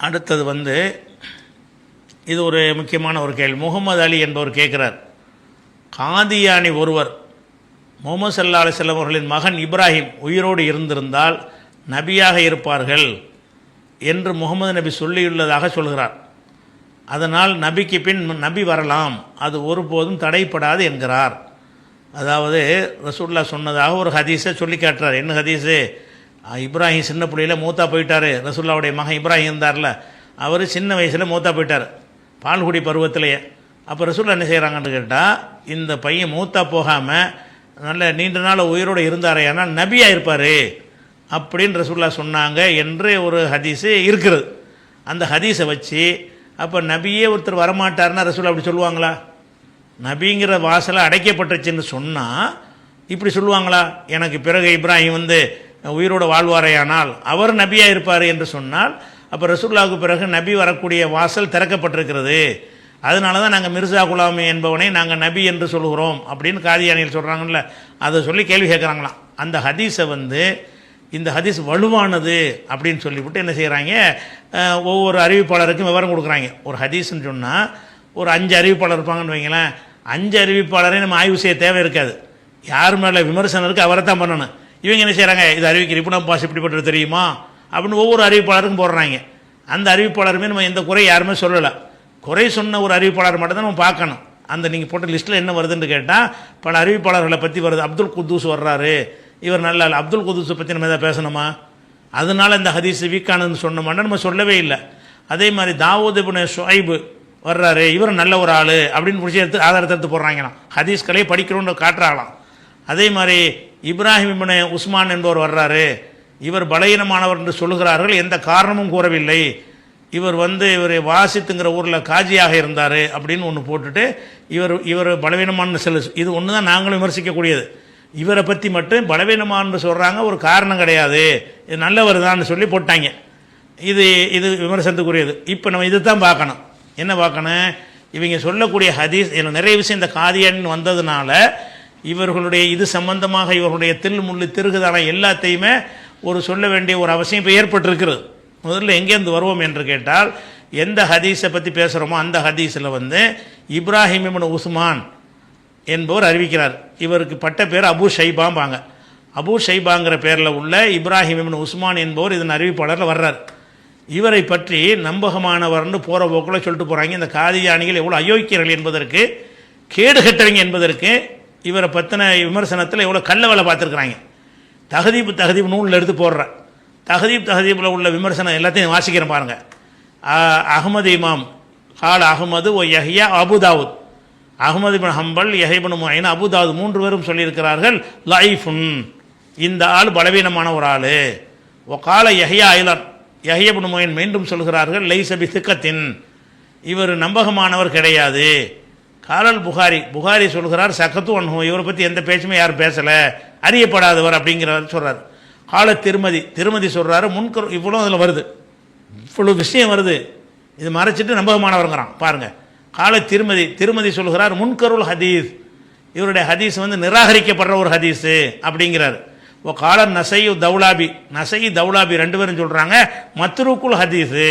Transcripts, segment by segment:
அடுத்தது இது ஒரு முக்கியமான ஒரு கேள்வி. முகமது அலி என்பவர் கேட்குறார், காதியானி ஒருவர் முகமது ஸல்லல்லாஹு அலைஹி வஸல்லம் அவர்களின் மகன் இப்ராஹிம் உயிரோடு இருந்திருந்தால் நபியாக இருப்பார்கள் என்று முகமது நபி சொல்லியுள்ளதாக சொல்கிறார். அதனால் நபிக்கு பின் நபி வரலாம், அது ஒருபோதும் தடைப்படாது என்கிறார். அதாவது ரசூலுல்லாஹ் சொன்னதாக ஒரு ஹதீஸை சொல்லி காட்டுறார். என்ன ஹதீஸு? இப்ராஹிம் சின்ன பிள்ளையில் மூத்தா போயிட்டார். ரசூலுல்லாஹ்வுடைய மகன் இப்ராஹிம் இருந்தார்ல, அவர் சின்ன வயசில் மூத்தா போயிட்டார், பால்குடி பருவத்திலேயே. அப்போ ரசூலுல்லாஹ் என்ன செய்கிறாங்கன்னு கேட்டால், இந்த பையன் மூத்தா போகாமல் நல்ல நீண்ட நாள் உயிரோடு இருந்தாரே, ஆனால் நபியாக இருப்பார் அப்படின்னு ரசூலுல்லாஹ் சொன்னாங்க என்று ஒரு ஹதீஸு இருக்கிறது. அந்த ஹதீஸை வச்சு அப்போ நபியே ஒருத்தர் வரமாட்டார்னா ரசூலுல்லாஹ் அப்படி சொல்லுவாங்களா? நபிங்கிற வாசலை அடைக்கப்பட்டுச்சுன்னு சொன்னால் இப்படி சொல்லுவாங்களா? எனக்கு பிறகு இப்ராஹிம் உயிரோடு வாழ்வாரையானால் அவர் நபியாக இருப்பார் என்று சொன்னால், அப்போ ரசூலுல்லாஹ்வுக்கு பிறகு நபி வரக்கூடிய வாசல் திறக்கப்பட்டிருக்கிறது. அதனால தான் நாங்கள் மிர்சா குலாமி என்பவனை நாங்கள் நபி என்று சொல்கிறோம் அப்படின்னு காதியானியில் சொல்கிறாங்கல்ல, அதை சொல்லி கேள்வி கேட்குறாங்களாம். அந்த ஹதீஸை இந்த ஹதீஸ் வலுவானது அப்படின்னு சொல்லிவிட்டு என்ன செய்கிறாங்க, ஒவ்வொரு அறிவிப்பாளருக்கும் விவரம் கொடுக்குறாங்க. ஒரு ஹதீஸ்ன்னு சொன்னால் ஒரு 5 அறிவிப்பாளர் இருப்பாங்கன்னு வைங்களேன். 5 அறிவிப்பாளரையும் நம்ம ஆய்வு செய்ய தேவை இருக்காது. யார் மேலே விமர்சனம் இருக்குது அவரை தான் பண்ணணும். இவங்க என்ன செய்கிறாங்க, இது அறிவிக்கிற இப்போ நம்ம பாஸ் இப்படிப்பட்டது தெரியுமா அப்படின்னு ஒவ்வொரு அறிவிப்பாளருக்கும் போடுறாங்க. அந்த அறிவிப்பாளருமே நம்ம எந்த குறை யாருமே சொல்லலை. குறை சொன்ன ஒரு அறிவிப்பாளர் மட்டும்தான் நம்ம பார்க்கணும். அந்த நீங்கள் போட்ட லிஸ்ட்டில் என்ன வருதுன்னு கேட்டால் பல அறிவிப்பாளர்களை பற்றி வருது. அப்துல் குத்தூஸ் வர்றாரு, இவர் நல்லா இல்லை. அப்துல் குத்தூஸை பற்றி நம்ம எதாவது பேசணுமா? அதனால் இந்த ஹதீஸ் வீக்கானதுன்னு சொன்னோம்னா நம்ம சொல்லவே இல்லை. அதே மாதிரி தாவூத் இப்னு ஷுஐப் வர்றாரு, இவர் நல்ல ஒரு ஆள் அப்படின்னு பிடிச்சி ஆதாரத்தை எடுத்து போடுறாங்களாம். ஹதீஸ்களே படிக்கிறோன்னு காட்டுறாங்களாம். அதே மாதிரி இப்ராஹிம் இப்னு உஸ்மான் என்பவர் வர்றாரு, இவர் பலகீனமானவர் என்று சொல்லுகிறார்கள், எந்த காரணமும் கூறவில்லை. இவர் இவர் வாசித்துங்கிற ஊரில் காஜியாக இருந்தார் அப்படின்னு ஒன்று போட்டுட்டு இவர் பலவீனமான இது ஒன்று தான் நாங்களும் விமர்சிக்கக்கூடியது. இவரை பற்றி மட்டும் பலவீனமானு சொல்கிறாங்க, ஒரு காரணம் கிடையாது, இது நல்லவர் தான் சொல்லி போட்டாங்க. இது விமர்சனத்துக்குரியது. இப்போ நம்ம இதை தான் பார்க்கணும். என்ன பார்க்கணும்? இவங்க சொல்லக்கூடிய ஹதீஸ் நிறைய விஷயம் இந்த காதியானின்னு வந்ததுனால இவர்களுடைய இது சம்பந்தமாக இவர்களுடைய முள்ளு திருகுதான எல்லாத்தையுமே ஒரு சொல்ல வேண்டிய ஒரு அவசியம் இப்போ ஏற்பட்டிருக்கிறது. முதல்ல எங்கேருந்து வருவோம் என்று கேட்டால், எந்த ஹதீஸை பற்றி பேசுகிறோமோ அந்த ஹதீஸில் இப்ராஹிம் இப்னு உஸ்மான் என்பவர் அறிவிக்கிறார். இவருக்கு பட்ட பேர் அபு ஷைபாம்பாங்க. அபு ஷைபாங்கிற பேரில் உள்ள இப்ராஹிம் இப்னு உஸ்மான் என்பவர் இதன் அறிவிப்பாளரில் வர்றார். இவரை பற்றி நம்பகமானவர்னு போகிற போக்கில் சொல்லிட்டு போகிறாங்க. இந்த காதியானிகள் எவ்வளோ அயோக்கியர்கள் என்பதற்கு, கேடு கட்டவங்க என்பதற்கு இவரை பற்றின விமர்சனத்தில் எவ்வளோ கள்ள வேலை பார்த்துருக்குறாங்க. தஹதீப் நூலில் எடுத்து போடுற தஹதீப்பில் உள்ள விமர்சனம் எல்லாத்தையும் வாசிக்கிறேன் பாருங்கள். அஹ்மது இமாம் கால் அஹ்மது ஓ யஹ்யா அபுதாவுத், அஹ்மது இப்னு ஹம்பல், யஹ்யா இப்னு முஐன், அபுதாவுத் 3 பேரும் சொல்லியிருக்கிறார்கள் லைஃபுன், இந்த ஆள் பலவீனமான ஒரு ஆள். ஓ கால யஹ்யா ஐலன், யஹ்யா இப்னு முஐன் மீண்டும் சொல்கிறார்கள் லைஸ பி திக்கத்தின், இவர் நம்பகமானவர் கிடையாது. காலல் புகாரி சொல்கிறார் சக்கத்து அன்ஹு, இவரை பற்றி எந்த பேச்சுமே யாரும் பேசலை, அறியப்படாதவர் அப்படிங்கிறவர் சொல்கிறார். கால திருமதி சொல்கிறாரு முன்கர், இவ்வளோ அதில் வருது, இவ்வளோ விஷயம் வருது, இது மறைச்சிட்டு நம்பகமானவருங்கிறான் பாருங்கள். கால திருமதி சொல்கிறார் முன்கருள் ஹதீஸ், இவருடைய ஹதீஸ் நிராகரிக்கப்படுற ஒரு ஹதீஸு அப்படிங்கிறார். ஓ கால நசை தௌலாபி 2 பேரும் சொல்கிறாங்க மத்ரூக்குல் ஹதீஸு.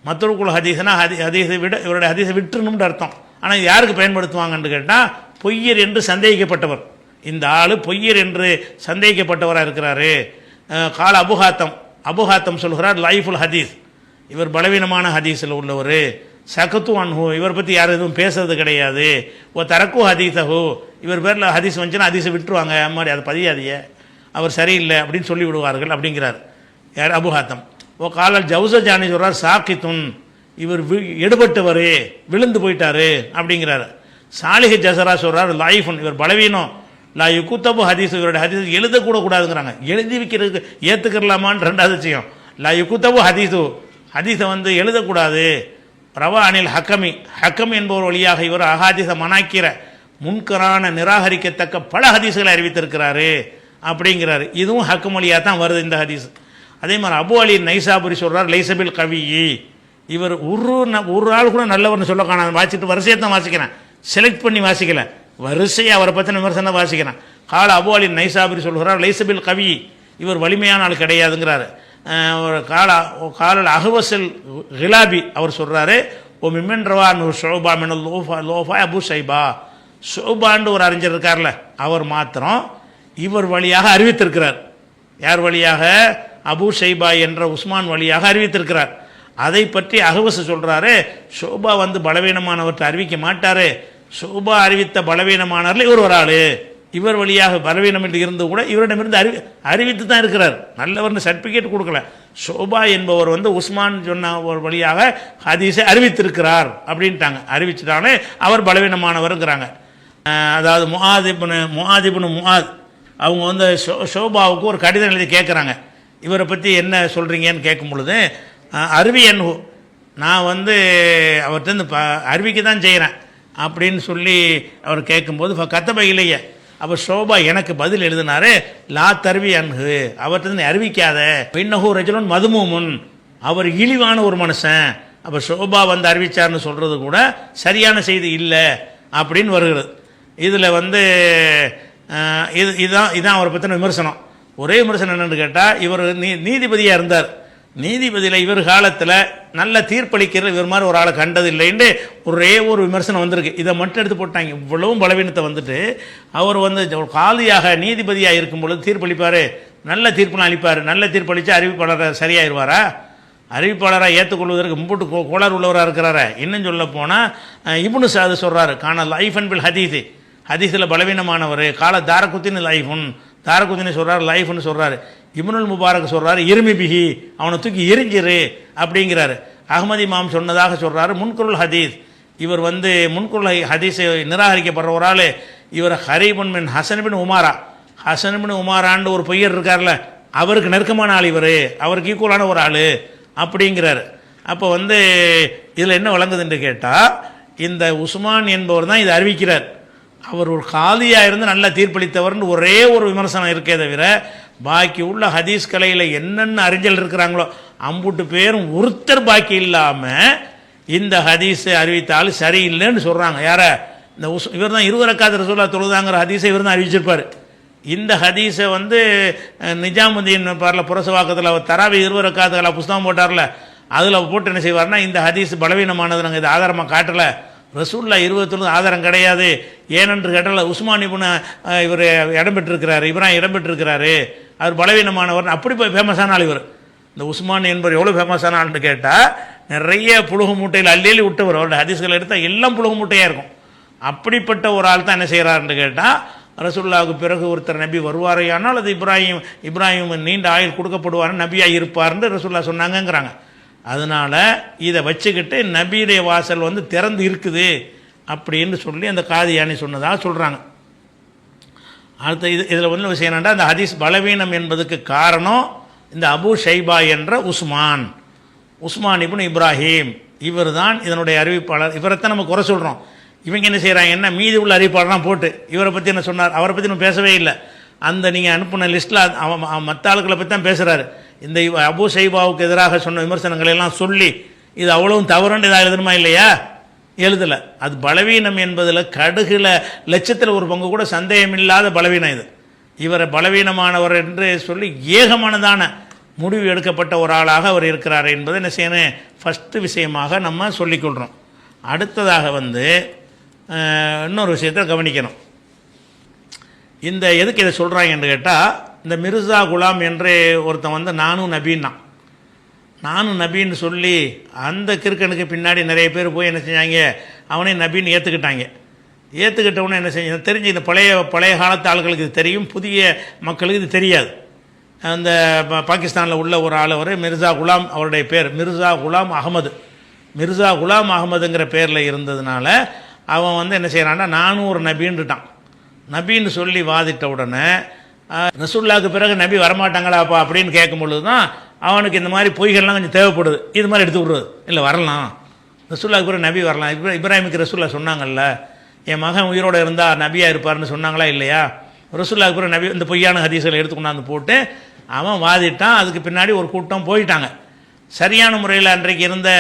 மத்ரூக்குல் ஹதீஸ்னா ஹதீஸை விட இவருடைய ஹதீஸை விட்டுணும்னு அர்த்தம். ஆனால் யாருக்கு பயன்படுத்துவாங்கன்னு கேட்டால், பொய்யர் என்று சந்தேகிக்கப்பட்டவர், இந்த ஆள் பொய்யர் என்று சந்தேகிக்கப்பட்டவராக இருக்கிறாரு. கால அபுஹாத்தம் சொல்கிறார் லைஃபுல் ஹதீஸ், இவர் பலவீனமான ஹதீஸில் உள்ளவர். சகத்து அன்ஹு, இவர் பற்றி யாரும் எதுவும் பேசுறது கிடையாது. ஓ தரக்கு ஹதீஸஹு, இவர் பேரில் ஹதீஸ் வந்துச்சுன்னா ஹதீஸை விட்டுருவாங்க, மாதிரி அதை பதியாதிய, அவர் சரியில்லை அப்படின்னு சொல்லி விடுவார்கள் அப்படிங்கிறார். யார்? அபுஹாத்தம். ஓ காலல் ஜவுசஜானி சொல்கிறார் சாக்கித்துன், இவர் எடுபட்டவர், விழுந்து போயிட்டாரு அப்படிங்கிறார். சாலிஹ் ஜசரா சொல்கிறார் லைஃபுன், இவர் பலவீனம். லா யுகுத்தபு ஹதீஸ், இவருடைய ஹதீஸ் எழுதக்கூட கூடாதுங்கிறாங்க. எழுதி வைக்கிறதுக்கு ஏற்றுக்கலாமான்னு 2வது விஷயம். லா யுகுத்தபு ஹதீஸு, ஹதீஸை எழுதக்கூடாது. ரவா அனில் ஹக்கம் என்பவர் வழியாக இவர் அஹாதீஸ மனாக்கிற முன்கரான நிராகரிக்கத்தக்க பல ஹதீஸ்களை அறிவித்திருக்கிறாரு அப்படிங்கிறாரு. இதுவும் ஹக்கம் வழியாக தான் வருது இந்த ஹதீஸ். அதே மாதிரி அபு அலி நைசாபுரி சொல்கிறார் லைசபில் கவி, இவர் ஒரு ஆள் கூட நல்லவர்னு சொல்ல காணாது. வாசிட்டு வரிசையை தான் வாசிக்கிறேன், செலக்ட் பண்ணி வாசிக்கல, வரிசையை அவரை பற்றின விமர்சனம் வாசிக்கிறேன். கால அபு அலி நைசாபுரி சொல்கிறார் லைசபில் கவி, இவர் வலிமையான ஆள் கிடையாதுங்கிறார். ஒரு காலல் அஹ்வஸல் கிலாபி அவர் சொல்கிறாரு, ஓ மிம்மன் ரவான் ஷோபா மினல் லோஃபா அபு ஷைபா, ஷோபான்னு ஒரு அறிஞர் இருக்கார்ல, அவர் மாத்திரம் இவர் வழியாக அறிவித்திருக்கிறார். யார் வழியாக? அபு ஷைபா என்ற உஸ்மான் வழியாக அறிவித்திருக்கிறார். அதை பற்றி அஹ்வஸ் சொல்கிறாரு, ஷோபா வந்து பலவீனமானவற்றை அறிவிக்க மாட்டார், ஷோபா அறிவித்த பலவீனமானவர்கள் இவர் ஒரு ஆள், இவர் வழியாக பலவீனம் என்று இருந்து கூட இவரிடமிருந்து அறிவித்து தான் இருக்கிறார். நல்லவர்னு சர்டிஃபிகேட் கொடுக்கல. ஷோபா என்பவர் வந்து உஸ்மான் சொன்ன ஒரு வழியாக ஹதீஸை அறிவித்திருக்கிறார் அப்படின்ட்டாங்க. அறிவிச்சுட்டாலே அவர் பலவீனமானவருங்கிறாங்க. அதாவது முஆதிபுன் முஆத் அவங்க வந்து ஷோபாவுக்கு ஒரு கடிதம் எழுதி கேட்குறாங்க, இவரை பற்றி என்ன சொல்கிறீங்கன்னு கேட்கும் பொழுது, அறிவியன் நான் வந்து அவர்கிட்ட அறிவிக்க தான் செய்கிறேன் அப்படின்னு சொல்லி அவர் கேட்கும்போது கத்தப இல்லையே, அப்போ ஷோபா எனக்கு பதில் எழுதினாரு, லா தருவி அன்ஹு, அவர்கிட்ட அறிவிக்காத, பின்னஹூ ரஜுலுன் மதுமூமுன், அவர் இழிவான ஒரு மனுஷன், அப்போ ஷோபா வந்து அறிவிச்சார்னு சொல்கிறது கூட சரியான செய்தி இல்லை அப்படின்னு வருகிறது. இதில் வந்து இதுதான் அவரை பற்றின விமர்சனம். ஒரே விமர்சனம் என்னென்னு கேட்டால், இவர் நீதிபதியாக இருந்தார், நீதிபதியில் இவர் காலத்தில் நல்ல தீர்ப்பளிக்கிற இவர் மாதிரி ஒரு ஆளை கண்டதில்லைன்னு ஒரே ஒரு விமர்சனம் வந்திருக்கு. இதை மட்டும் எடுத்து போட்டாங்க. இவ்வளவும் பலவீனத்தை வந்துட்டு அவர் வந்து காலியாக நீதிபதியாக இருக்கும் பொழுது தீர்ப்பளிப்பார், நல்ல தீர்ப்புலாம் அளிப்பார், நல்ல தீர்ப்பளித்து அறிவிப்பாளராக சரியாயிருவாரா? அறிவிப்பாளராக ஏற்றுக்கொள்வதற்கு முன்புட்டு கோளாறு உள்ளவராக இருக்கிறாரு. இன்னும் சொல்ல போனால் இப்னு சாது சொல்கிறாரு, காண லைஃபன் பில் ஹதீஸு, ஹதீஸில் பலவீனமானவர், கால தாரகுத்தின் லைஃபுன், தாரகுத்தினி சொல்கிறார் லைஃப்னு சொல்கிறாரு. இப்னுல் முபாரக் சொல்கிறாரு இருமி பிஹி, அவனை தூக்கி எரிஞ்சிரு அப்படிங்கிறாரு. அஹ்மதி இமாம் சொன்னதாக சொல்கிறாரு முன்குருள் ஹதீஸ், இவர் வந்து முன்குருள் ஹதீஸை நிராகரிக்கப்படுற ஒரு ஆள், இவர் ஹரீபுன் மின் ஹசன் பின் உமாரா, ஹசன் பின் உமாரான்னு ஒரு பொய்யர் இருக்கார்ல, அவருக்கு நெருக்கமான ஆள் இவர், அவருக்கு ஈக்குவலான ஒரு ஆள் அப்படிங்கிறாரு. அப்போ வந்து இதில் என்ன வழங்குதுன்னு கேட்டால், இந்த உஸ்மான் என்பவர் தான் இதை அறிவிக்கிறார். அவர் ஒரு காலியாக இருந்து நல்ல தீர்ப்பளித்தவர்னு ஒரே ஒரு விமர்சனம் இருக்கே தவிர, பாக்கி உள்ள ஹதீஸ் கலையில் என்னென்ன அறிஞர்கள் இருக்கிறாங்களோ அம்புட்டு பேரும் ஒருத்தர் பாக்கி இல்லாமல் இந்த ஹதீஸை அறிவித்தாலும் சரியில்லைன்னு சொல்கிறாங்க. யார? இந்த இவர் தான் 20 ரக்காத் ரசூலுல்லாஹ் தொழுதாங்கிற ஹதீஸை இவர் தான் அறிவிச்சிருப்பார். இந்த ஹதீஸை வந்து நிஜாமுதீன் பார்ல புரசவாக்கத்தில் அவர் தராவி 20 ரக்காத்துகளை புஸ்தகம் போட்டார்ல, அதில் போட்டு என்ன செய்வார்னா, இந்த ஹதீஸ் பலவீனமானது, நாங்கள் இது ஆதாரமாக காட்டலை, ரசூல்லா 20 ஆதாரம் கிடையாது, ஏனென்று கேட்டால் உஸ்மான் இப்னு இவர் இடம்பெற்றிருக்கிறாரு, இப்ராஹிம் இடம்பெற்றிருக்கிறாரு, அவர் பலவீனமானவர், அப்படி போய் ஃபேமஸான ஆள் இவர். இந்த உஸ்மான் என்பவர் எவ்வளோ ஃபேமஸான ஆள்னு கேட்டால், நிறைய புழுகு மூட்டையில் அள்ளி விட்டவர், அவருடைய ஹதீஸ்கள் எடுத்தால் எல்லாம் புழுகு மூட்டையாக இருக்கும். அப்படிப்பட்ட ஒரு ஆள் தான் என்ன செய்கிறாருன்னு கேட்டால், ரசூலுல்லாவுக்கு பிறகு ஒருத்தர் நபி வருவாரையானால் அது இப்ராஹிம் நீண்ட ஆயுள் கொடுக்கப்படுவார், நபியாக இருப்பார்னு ரசூலுல்லா சொன்னாங்கங்கிறாங்க. அதனால் இதை வச்சுக்கிட்டு நபியுடைய வாசல் வந்து திறந்து இருக்குது அப்படின்னு சொல்லி அந்த காதியானி சொன்னதாக சொல்கிறாங்க. அடுத்த இதில் ஒன்று விஷயம் என்னென்னா, அந்த ஹதீஸ் பலவீனம் என்பதுக்கு காரணம் இந்த அபு ஷைபா என்ற உஸ்மான் இப்னு இப்ராஹிம், இவர் தான் இதனுடைய அறிவிப்பாளர். இவரைத்தான் நம்ம குறை சொல்கிறோம். இவங்க என்ன செய்கிறாங்க, என்ன மீதி உள்ள அறிவிப்பாளர்லாம் போட்டு இவரை பற்றி என்ன சொன்னார், அவரை பற்றி நம்ம பேசவே இல்லை. அந்த நீங்கள் அனுப்பின லிஸ்ட்டில் மற்ற ஆளுக்களை பற்றி தான் பேசுகிறாரு. இந்த அபு ஷைபாவுக்கு எதிராக சொன்ன விமர்சனங்களை எல்லாம் சொல்லி இது அவ்வளவும் தவறுன்னு இதாக எழுதணுமா இல்லையா? எழுதலை. அது பலவீனம் என்பதில் கடுகுல லட்சத்தில் ஒரு பங்கு கூட சந்தேகமில்லாத பலவீனம் இது. இவரை பலவீனமானவர் என்று சொல்லி ஏகமானதான முடிவு எடுக்கப்பட்ட ஒரு ஆளாக அவர் இருக்கிறார் என்பதை என்ன செய்யணும், ஃபஸ்ட்டு விஷயமாக நம்ம சொல்லிக்கொள்கிறோம். அடுத்ததாக வந்து இன்னொரு விஷயத்தை கவனிக்கணும். இந்த எதுக்கு இதை சொல்கிறாங்கன்னு கேட்டால், இந்த மிர்சா குலாம் என்று ஒருத்தன் வந்து நானும் நபின்னு சொல்லி அந்த கிறுக்கனுக்கு பின்னாடி நிறைய பேர் போய் என்ன செஞ்சாங்க, அவனே நபின்னு ஏற்றுக்கிட்டவனே என்ன செஞ்ச தெரிஞ்சு, இந்த பழைய காலத்து ஆளுகளுக்கு இது தெரியும், புதிய மக்களுக்கு இது தெரியாது. அந்த பாகிஸ்தானில் உள்ள ஒரு ஆள், அவர் மிர்சா குலாம், அவருடைய பேர் மிர்சா குலாம் அகமதுங்கிற பேரில் இருந்ததுனால அவன் வந்து என்ன செய்கிறான்னா, நானும் ஒரு நபின்னு சொல்லி வாதிட்ட உடனே, ரசூலுல்லாஹ்வுக்கு பிறகு நபி வரமாட்டாங்களாப்பா அப்படின்னு கேட்கும் பொழுது தான் அவனுக்கு இந்த மாதிரி பொய்கள்லாம் கொஞ்சம் தேவைப்படுது. இது மாதிரி எடுத்து விட்றது, இல்லை வரலாம், ரசூலுல்லாஹ்வுக்கு பிறகு நபி வரலாம். இப்ராஹிமுக்கு ரசூலுல்லாஹ் சொன்னாங்கல்ல, என் மகன் உயிரோடு இருந்தால் நபியாக இருப்பார்னு சொன்னாங்களா இல்லையா? ரசூலுல்லாஹ்வுக்கு பிறகு நபி இந்த பொய்யான ஹதீஸ்களை எடுத்து கொண்டாந்து போட்டு அவன் வாதிட்டான். அதுக்கு பின்னாடி ஒரு கூட்டம் போயிட்டாங்க. சரியான முறையில் அன்றைக்கு இருந்த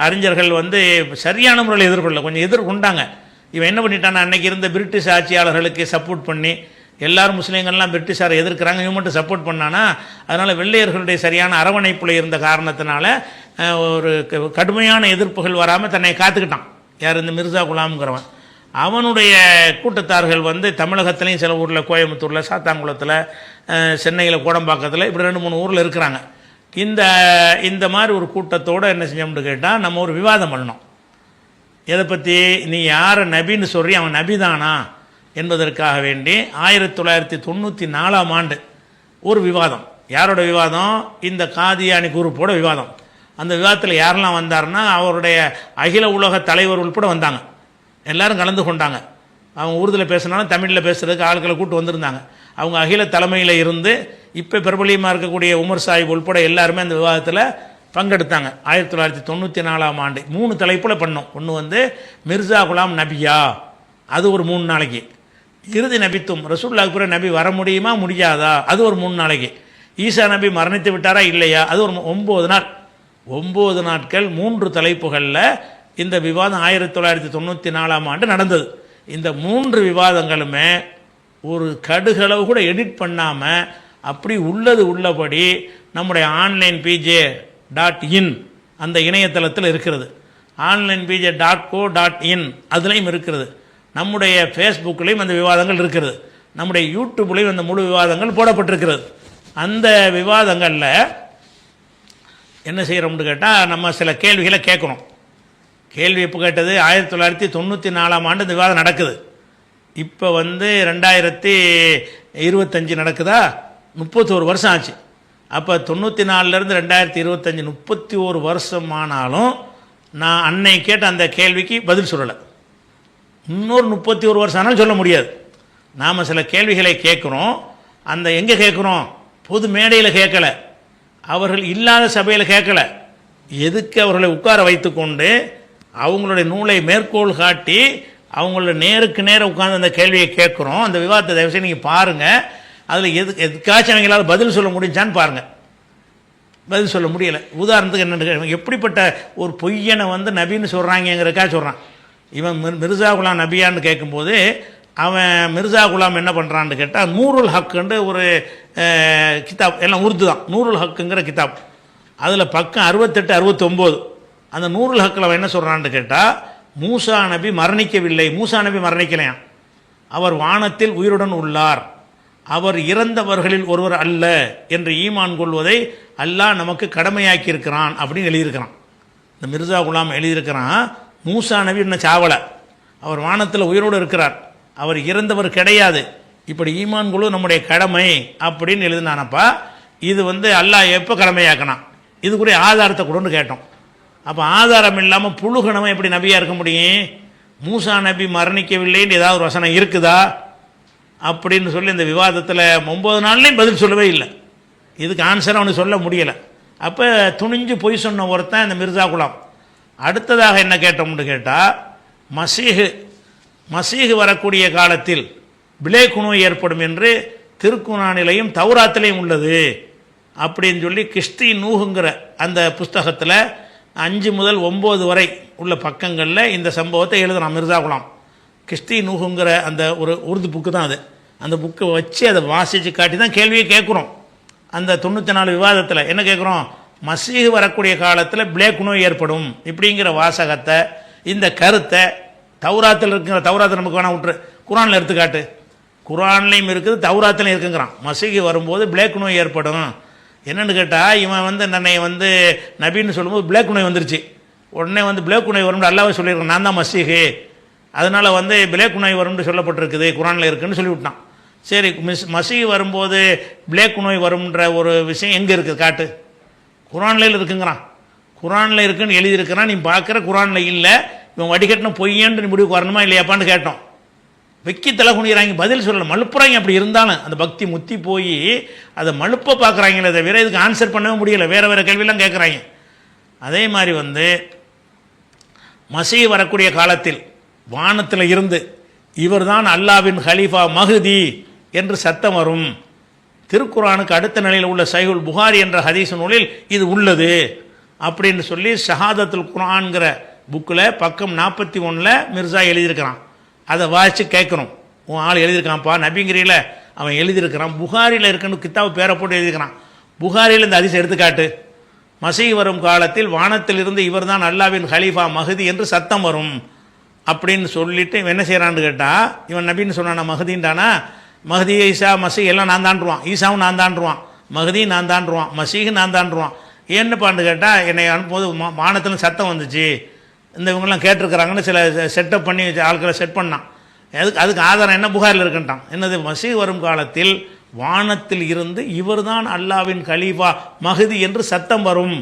அறிஞர்கள் வந்து சரியான முறையில் கொஞ்சம் எதிர்கொண்டாங்க. இவன் என்ன பண்ணிட்டான்னா, அன்றைக்கி இருந்த பிரிட்டிஷ் ஆட்சியாளர்களுக்கு சப்போர்ட் பண்ணி எல்லாரும் முஸ்லீம்கள்லாம் பிரிட்டிஷாரை எதிர்க்கிறாங்க, இவன் மட்டும் சப்போர்ட் பண்ணானா. அதனால் வெள்ளையர்களுடைய சரியான அரவணைப்பில் இருந்த காரணத்தினால ஒரு கடுமையான எதிர்ப்புகள் வராமல் தன்னை காத்துக்கிட்டான். யார்? இந்த மிர்சா குலாம்ங்கிறவன். அவனுடைய கூட்டத்தார்கள் வந்து தமிழகத்துலேயும் சில ஊரில், கோயம்புத்தூரில், சாத்தாங்குளத்தில், சென்னையில், கோடம்பாக்கத்தில், இப்படி 2-3 ஊரில் இருக்கிறாங்க. இந்த மாதிரி ஒரு கூட்டத்தோடு என்ன செஞ்சோம்னு கேட்டால், நம்ம ஒரு விவாதம் பண்ணோம். எதை பற்றி? நீ யாரை நபின்னு சொல்கிறீ, அவன் நபி தானா என்பதற்காக வேண்டி 1994ஆம் ஆண்டு ஒரு விவாதம். யாரோட விவாதம்? இந்த காதியானி குரூப்போட விவாதம். அந்த விவாதத்தில் யாரெல்லாம் வந்தாருன்னா, அவருடைய அகில உலக தலைவர் உள்பட வந்தாங்க. எல்லோரும் கலந்து கொண்டாங்க. அவங்க உருதில் பேசினாலும் தமிழில் பேசுகிறதுக்கு ஆட்களை கூட்டு வந்திருந்தாங்க. அவங்க அகில தலைமையில் இருந்து இப்போ பிரபலியமாக இருக்கக்கூடிய உமர் சாஹிப் உள்பட எல்லாருமே அந்த விவாதத்தில் பங்கெடுத்தாங்க. 1994ஆம் ஆண்டு 3 தலைப்பில் பண்ணோம். ஒன்று வந்து மிர்சா குலாம் நபியா, அது ஒரு 3 நாளைக்கு. இறுதி நபித்துவம், ரசூலுல்லாஹ்வுக்கு பிறகு நபி வர முடியுமா முடியாதா, அது ஒரு 3 நாளைக்கு. ஈசா நபி மரணித்து விட்டாரா இல்லையா, அது ஒரு 9 நாள். 9 நாட்கள் 3 தலைப்புகளில் இந்த விவாதம் 1994ஆம் ஆண்டு நடந்தது. இந்த 3 விவாதங்களுமே ஒரு கடுகளவு கூட எடிட் பண்ணாமல் அப்படி உள்ளது உள்ளபடி நம்முடைய ஆன்லைன் pj.in அந்த இணையதளத்தில் இருக்கிறது. ஆன்லைன் pj.co.in அதுலேயும் இருக்கிறது. நம்முடைய ஃபேஸ்புக்லேயும் அந்த விவாதங்கள் இருக்கிறது. நம்முடைய யூடியூப்லேயும் அந்த முழு விவாதங்கள் போடப்பட்டிருக்கிறது. அந்த விவாதங்களில் என்ன செய்கிறோம்னு கேட்டால், நம்ம சில கேள்விகளை கேட்குறோம். கேள்வி எப்போ கேட்டது? 1994ஆம் ஆண்டு இந்த விவாதம் நடக்குது. இப்போ வந்து 2025 நடக்குதா, 31 வருஷம் ஆச்சு. அப்போ 94லேருந்து 2025 31 வருஷமானாலும் நான் அன்னை கேட்ட அந்த கேள்விக்கு பதில் சொல்லலை. இன்னொரு 31 வருஷம் ஆனாலும் சொல்ல முடியாது. நாம் சில கேள்விகளை கேட்குறோம். அந்த எங்கே கேட்குறோம்? பொது மேடையில் கேட்கலை, அவர்கள் இல்லாத சபையில் கேட்கலை. எதுக்கு அவர்களை உட்கார வைத்து கொண்டு அவங்களுடைய நூலை மேற்கோள் காட்டி அவங்கள நேருக்கு நேரம் உட்கார்ந்து அந்த கேள்வியை கேட்குறோம். அந்த விவாதத்தை தயவுசெய்து நீங்கள் பாருங்கள். அதில் எதுக்காச்சும் அவங்களால பதில் சொல்ல முடிஞ்சான்னு பாருங்கள். பதில் சொல்ல முடியலை. உதாரணத்துக்கு என்னென்னு, எப்படிப்பட்ட ஒரு பொய்யனை வந்து நபின்னு சொல்கிறாங்கிறக்கா சொல்கிறான். இவன் மிர்சா குலாம் நபியான்னு கேட்கும்போது அவன் மிர்சா குலாம் என்ன பண்ணுறான்னு கேட்டால், நூருல் ஹக்குன்ற ஒரு கிதாப், எல்லாம் உருது தான், நூருல் ஹக்குங்கிற கிதாப். அதில் பக்கம் 68 69 அந்த நூருல் ஹக்கில் அவன் என்ன சொல்கிறான்னு கேட்டால், மூசா நபி மரணிக்கவில்லை, மூசா நபி மரணிக்கலையாம், அவர் வானத்தில் உயிருடன் உள்ளார், அவர் இறந்தவர்களில் ஒருவர் அல்ல என்று ஈமான் கொள்வதை அல்லாஹ் நமக்கு கடமையாக்கி இருக்கிறான் அப்படின்னு எழுதியிருக்கிறான். இந்த மிர்சா குலாம் எழுதியிருக்கிறான், மூசா நபி இன்னும் சாவலை, அவர் வானத்தில் உயிரோடு இருக்கிறார், அவர் இறந்தவர் கிடையாது, இப்படி ஈமான் கொள்வது நம்முடைய கடமை அப்படின்னு எழுதினானப்பா. இது வந்து அல்லாஹ் எப்போ கடமையாக்கினான், இதுக்குரிய ஆதாரத்தை கொடுன்னு கேட்டோம். அப்போ ஆதாரம் இல்லாமல் புழுகணவன் எப்படி நபியாக இருக்க முடியும்? மூசா நபி மரணிக்கவில்லைன்னு ஏதாவது ஒரு வசனம் இருக்குதா அப்படின்னு சொல்லி இந்த விவாதத்தில் 9 நாள்லேயும் பதில் சொல்லவே இல்லை. இதுக்கு ஆன்சர் அவனுக்கு சொல்ல முடியலை. அப்போ துணிஞ்சு பொய் சொன்ன ஒருத்தன் இந்த மிர்சா குலாம். அடுத்ததாக என்ன கேட்டோம்னு கேட்டால், மசீஹு வரக்கூடிய காலத்தில் பிளேக் நோய் ஏற்படும் என்று திருக்குரானிலையும் தௌராத்திலையும் உள்ளது அப்படின்னு சொல்லி கிறிஸ்தி நூகுங்கிற அந்த புஸ்தகத்தில் 5 முதல் 9 வரை உள்ள பக்கங்களில் இந்த சம்பவத்தை எழுதுகிறான் மிர்சா குலாம். கிறிஸ்தி நூகுங்கிற அந்த ஒரு உருது புக்கு தான் அது. அந்த புக்கை வச்சு அதை வாசித்து காட்டி தான் கேள்வியை கேட்குறோம். அந்த 94 விவாதத்தில் என்ன கேட்குறோம்? மசீஹு வரக்கூடிய காலத்தில் பிளேக் நோய் ஏற்படும் இப்படிங்கிற வாசகத்தை, இந்த கருத்தை தௌராத்தில் இருக்கிற, தௌராத்தை நமக்கு வேணா விட்டுரு, குரானில் எடுத்துக்காட்டு. குரான்லேயும் இருக்குது, தௌராத்திலையும் இருக்குங்கிறான். மசீஹு வரும்போது பிளேக் நோய் ஏற்படும். என்னென்னு கேட்டால், இவன் வந்து நன்னை வந்து நபின்னு சொல்லும்போது பிளேக் நோய் வந்துருச்சு. உடனே வந்து பிளேக் நோய் வரும்னு அல்லாவே சொல்லியிருக்கேன், நான் தான் மசீஹு, அதனால் வந்து பிளேக் நோய் வரும்னு சொல்லப்பட்டிருக்குது, குரானில் இருக்குதுன்னு சொல்லிவிட்டான். சரி, மசீஹு வரும்போது பிளேக் நோய் வரும்ன்ற ஒரு விஷயம் எங்கே இருக்குது காட்டு? குரானில் இருக்குங்கிறான். குரானில் இருக்குன்னு எழுதியிருக்கிறான், நீ பார்க்குற குரானில் இல்லை, இவன் வடிகட்டின பொய்யன்று நீ முடிவுக்கு வரணுமா இல்லையாப்பான்னு கேட்டோம். வெக்கி தலை குனிகிறாங்க, பதில் சொல்லலை, மழுப்புறாங்க. அப்படி இருந்தாலும் அந்த பக்தி முத்தி போய் அதை மழுப்ப பார்க்குறாங்களே தவிர இதுக்கு ஆன்சர் பண்ணவே முடியலை, வேறு வேறு கேள்வியெல்லாம் கேட்குறாங்க. அதே மாதிரி வந்து மசீஹ் வரக்கூடிய காலத்தில் வானத்தில் இருந்து இவர் தான் அல்லாவின் ஹலீஃபா மஹ்தி என்று சத்தம் வரும். திருக்குரானுக்கு அடுத்த நிலையில் உள்ள சஹீஹுல் புகாரி என்ற ஹதீஸ் நூலில் இது உள்ளது அப்படின்னு சொல்லி ஷஹாதத்துல் குர்ஆன்கிற புக்கில் பக்கம் 41 மிர்சா எழுதியிருக்கிறான். அதை வாசித்து கேட்குறோம். உன் ஆள் எழுதியிருக்கான்ப்பா, நபிங்கிறீல அவன் எழுதியிருக்கிறான். புகாரியில் இருக்குன்னு கித்தாபு பேரை போட்டு எழுதியிருக்கிறான். புகாரியில் இந்த ஹதீஸ் எடுத்துக்காட்டு, மசீஹ் வரும் காலத்தில் வானத்திலிருந்து இவர் தான் அல்லாவின் ஹலீஃபா மஹதி என்று சத்தம் வரும் அப்படின்னு சொல்லிட்டு இவன் என்ன செய்கிறான்னு கேட்டால், இவன் நபின்னு சொன்னானா மஹதின்டானா, மஹதி ஈசா மசீஹ் எல்லாம் நான் தாண்டுருவான், ஈசாவும் நான் தாண்டுருவான், மஹதி நான் தாண்டுருவான், மசீஹ் நான் தாண்டுருவான். என்னப்பான்னு கேட்டால், என்னை அனுப்பும்போது வானத்தில் சத்தம் வந்துச்சு, இந்த இவங்கெல்லாம் கேட்டிருக்கிறாங்கன்னு சில செட்டப் பண்ணி ஆட்களை செட் பண்ணான். அதுக்கு ஆதாரம் என்ன, புகாரில் இருக்குன்ட்டான். என்னது, மசீஹ் வரும் காலத்தில் வானத்தில் இருந்து இவர் தான் அல்லாவின் கலீஃபா மஹதி என்று சத்தம் வரும்,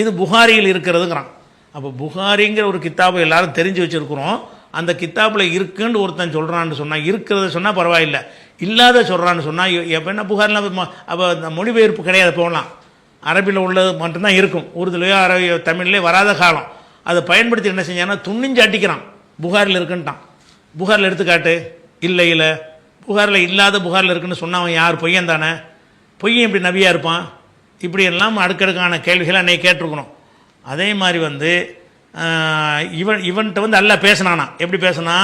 இது புகாரியில் இருக்கிறதுங்கிறான். அப்போ புகாரிங்கிற ஒரு கித்தாபை எல்லாரும் தெரிஞ்சு வச்சுருக்குறோம். அந்த கித்தாப்பில் இருக்குன்னு ஒருத்தன் சொல்கிறான்னு சொன்னால், இருக்கிறத சொன்னால் பரவாயில்லை, இல்லாத சொல்கிறான்னு சொன்னால் எப்போ என்ன புகாரில் அப்போ மொழிபெயர்ப்பு கிடையாது, போகலாம். அரபியில் உள்ளது மட்டும்தான் இருக்கும், உருதுலையோ அரபியோ தமிழ்லேயோ வராத காலம். அதை பயன்படுத்தி என்ன செஞ்சான்னா துணிஞ்சு அட்டிக்கிறான், புகாரில் இருக்குன்ட்டான். புகாரில் எடுத்துக்காட்டு, இல்லை இல்லை புகாரில் இல்லாத புகாரில் இருக்குன்னு சொன்னவன் யார், பொய்யன் தானே, பொய்யன் இப்படி நபியாக இருப்பான். இப்படி எல்லாம் அடுக்கடுக்கான கேள்விகளை அன்னைக்கு கேட்டிருக்கணும். அதே மாதிரி இவன்கிட்ட அல்லாஹ் பேசினானா, எப்படி பேசினா,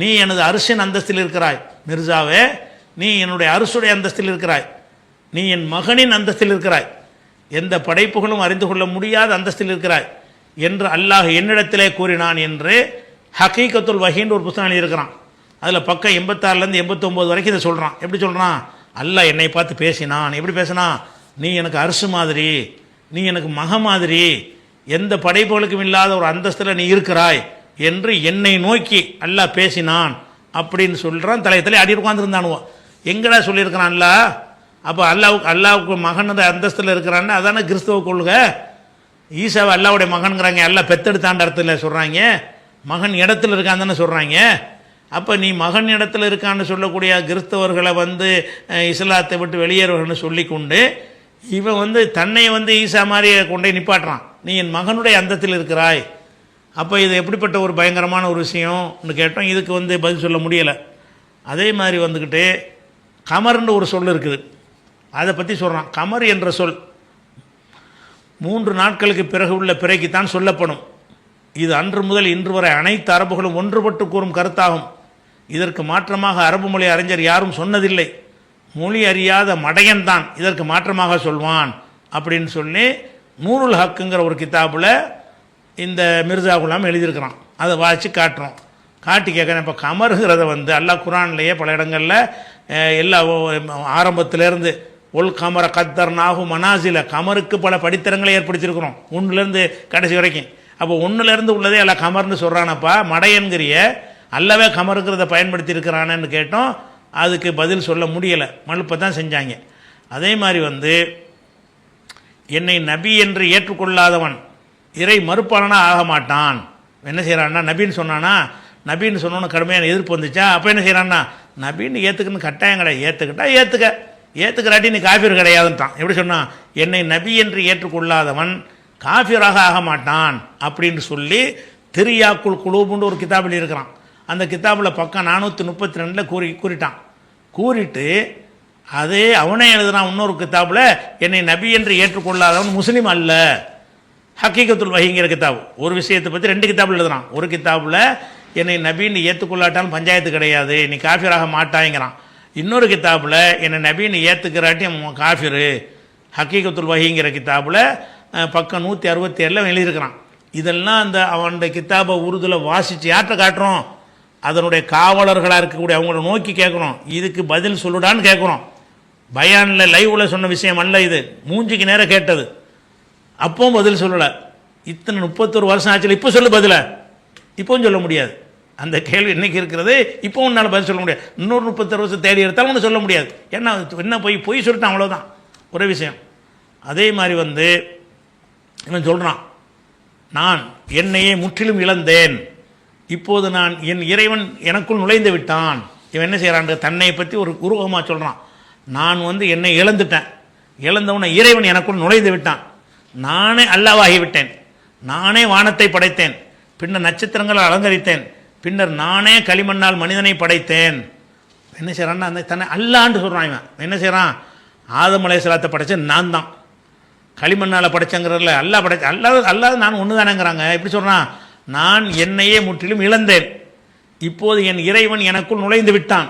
நீ எனது அரிசின் அந்தஸ்தில் இருக்கிறாய் மிர்சாவே, நீ என்னுடைய அரிசுடைய அந்தஸ்தில் இருக்கிறாய், நீ என் மகனின் அந்தஸ்தில் இருக்கிறாய், எந்த படைப்புகளும் அறிந்து கொள்ள முடியாத அந்தஸ்தில் இருக்கிறாய் என்று அல்லாஹ் என்னிடத்திலே கூறினான் என்று ஹகீகத்துல் வஹீன்னு ஒரு புத்தகம் எழுதியிருக்கிறான். அதில் பக்கம் 86லேருந்து 89 வரைக்கும் இதை சொல்கிறான். எப்படி சொல்கிறான், அல்லாஹ் என்னை பார்த்து பேசினான். எப்படி பேசினான், நீ எனக்கு அரிசு மாதிரி, நீ எனக்கு மக மாதிரி, எந்த படைப்புகளுக்கும் இல்லாத ஒரு அந்தஸ்தில் நீ இருக்கிறாய் என்று என்னை நோக்கி அல்லாஹ் பேசினான் அப்படின்னு சொல்கிறான். தலையத்திலே அடி உட்காந்துருந்தானுவோ. எங்கடா சொல்லியிருக்கிறான் அல்லாஹ்? அப்போ அல்லாவுக்கு மகன் அந்தஸ்தில் இருக்கிறான்னு அதான கிறிஸ்தவ கொள்கை. ஈசாவை அல்லாவுடைய மகன்கிறாங்க, எல்லாம் பெத்தெடுத்தாண்ட இடத்துல சொல்கிறாங்க, மகன் இடத்துல இருக்கான்னு தானே சொல்கிறாங்க. அப்போ நீ மகன் இடத்துல இருக்கான்னு சொல்லக்கூடிய கிறிஸ்தவர்களை இஸ்லாத்தை விட்டு வெளியேறுவர்கள்னு சொல்லி கொண்டு இவன் தன்னை ஈசா மாதிரி கொண்டே நிப்பாட்டுறான், நீ என் மகனுடைய அந்தத்தில் இருக்கிறாய். அப்போ இது எப்படிப்பட்ட ஒரு பயங்கரமான ஒரு விஷயம்னு கேட்டோம். இதுக்கு பதில் சொல்ல முடியலை. அதே மாதிரி வந்துக்கிட்டு கமர்னு ஒரு சொல் இருக்குது, அதை பற்றி சொல்கிறான். கமர் என்ற சொல் 3 நாட்களுக்கு பிறகு உள்ள பிறைக்குத்தான் சொல்லப்படும். இது அன்று முதல் இன்று வரை அனைத்து அரபுகளும் ஒன்றுபட்டு கூறும் கருத்தாகும். இதற்கு மாற்றமாக அரபு மொழி அறிஞர் யாரும் சொன்னதில்லை. மொழி அறியாத மடையன் தான் இதற்கு மாற்றமாக சொல்வான் அப்படின்னு சொல்லி நூருல் ஹக்குங்கிற ஒரு கித்தாபில் இந்த மிர்சா குலாம் எழுதியிருக்கிறான். அதை வாசித்து காட்டுறோம். காட்டி கேட்குறேன், இப்போ கமருங்கிறத அல்லாஹ் குரான்லேயே பல இடங்களில் எல்லா ஆரம்பத்திலேருந்து ஒல் கமர கத்தர் நாகு மனாசில, கமருக்கு பல படித்தரங்களை ஏற்படுத்தியிருக்கிறோம் 1லேருந்து கடைசி வரைக்கும். அப்போ 1லேருந்து உள்ளதே அல்ல கமர்னு சொல்கிறானப்பா, மடையன்கிறிய அல்லவே கமருங்கிறத பயன்படுத்தி இருக்கிறானன்னு கேட்டோம். அதுக்கு பதில் சொல்ல முடியலை, மழுப்பை தான் செஞ்சாங்க. அதே மாதிரி என்னை நபி என்று ஏற்றுக்கொள்ளாதவன் இறை மறுப்பாளனா ஆக மாட்டான். என்ன செய்கிறான்னா, நபின்னு சொன்னானா, நபின்னு சொன்னோன்னு கடுமையான எதிர்ப்பு வந்துச்சா, அப்போ என்ன செய்கிறான்னா, நபின்னு ஏற்றுக்குன்னு கட்டாயம் கிடையாது, ஏற்றுக்கிறாட்டி நீ காஃபிர் கிடையாதுன்ட்டான். எப்படி சொன்னான், என்னை நபி என்று ஏற்றுக்கொள்ளாதவன் காஃபிராக ஆக மாட்டான் அப்படின்னு சொல்லி திரியாக்குள் குலூபுன்னு ஒரு கிதாபில் இருக்கிறான். அந்த கிதாபில் பக்கம் 432 கூறிட்டான். கூறிட்டு அதே அவனே எழுதுனான் இன்னொரு கிதாபில், என்னை நபி என்று ஏற்றுக்கொள்ளாதவன் முஸ்லீம் அல்ல. ஹக்கீகத்துல் வஹீங்கிற கிதாபு ஒரு விஷயத்தை பற்றி 2 கிதாபில் எழுதுறான். ஒரு கிதாபில் என்னை நபின்னு ஏற்றுக்கொள்ளாட்டாலும் பஞ்சாயத்து கிடையாது, நீ காஃபிராக மாட்டாங்கிறான். இன்னொரு கிதாபில் என்னை நபின்னு ஏற்றுக்கிறாட்டி காஃபிரு. ஹக்கீகத்துல் வஹீங்கிற கிதாபில் பக்கம் 167 எழுதியிருக்கிறான். இதெல்லாம் அவனுடைய கித்தாபை உருதுல வாசித்து யார்கிட்ட காட்டுறோம், அதனுடைய காவலர்களாக இருக்கக்கூடிய அவங்கள நோக்கி கேட்குறோம், இதுக்கு பதில் சொல்லுடான்னு கேட்குறோம். பயானில் லைவில் சொன்ன விஷயம் அல்ல, இது மூஞ்சிக்கு நேரம் கேட்டது. அப்பவும் பதில் சொல்லலை. இத்தனை 31 வருஷம் ஆச்சு, இப்போ சொல்லு பதில. இப்போவும் சொல்ல முடியாது. அந்த கேள்வி இன்னைக்கு இருக்கிறது, இப்போ உன்னால் பதில் சொல்ல முடியாது. இன்னொரு 31 வருஷம் தேடி எடுத்தாலும் ஒன்று சொல்ல முடியாது. ஏன்னா என்ன பொய் சொல்லிட்டான், அவ்வளோதான் ஒரே விஷயம். அதே மாதிரி இவன் சொல்கிறான், நான் என்னையே முற்றிலும் இழந்தேன், இப்போது நான் என் இறைவன் எனக்குள் நுழைந்து விட்டான். இவன் என்ன செய்கிறான், தன்னை பற்றி ஒரு உருவகமாக சொல்கிறான். நான் என்னை இழந்துட்டேன், இழந்தவனை இறைவன் எனக்குள் நுழைந்து விட்டான், நானே அல்லாவாகிவிட்டேன், நானே வானத்தை படைத்தேன், பின்னர் நட்சத்திரங்களை அலங்கரித்தேன், பின்னர் நானே களிமண்ணால் மனிதனை படைத்தேன். என்ன செய்கிறான்னா தன்னை அல்லான்னு சொல்கிறான். இவன் என்ன செய்கிறான், ஆதம் அலைஹிஸ்ஸலாத்தை படைச்ச நான் தான், களிமண்ணால் படைச்சங்கிறதுல அல்லா படைச்ச அல்லாத நான் ஒன்று தானேங்கிறாங்க. எப்படி சொல்கிறான், நான் என்னையே முற்றிலும் இழந்தேன், இப்போது என் இறைவன் எனக்குள் நுழைந்து விட்டான்,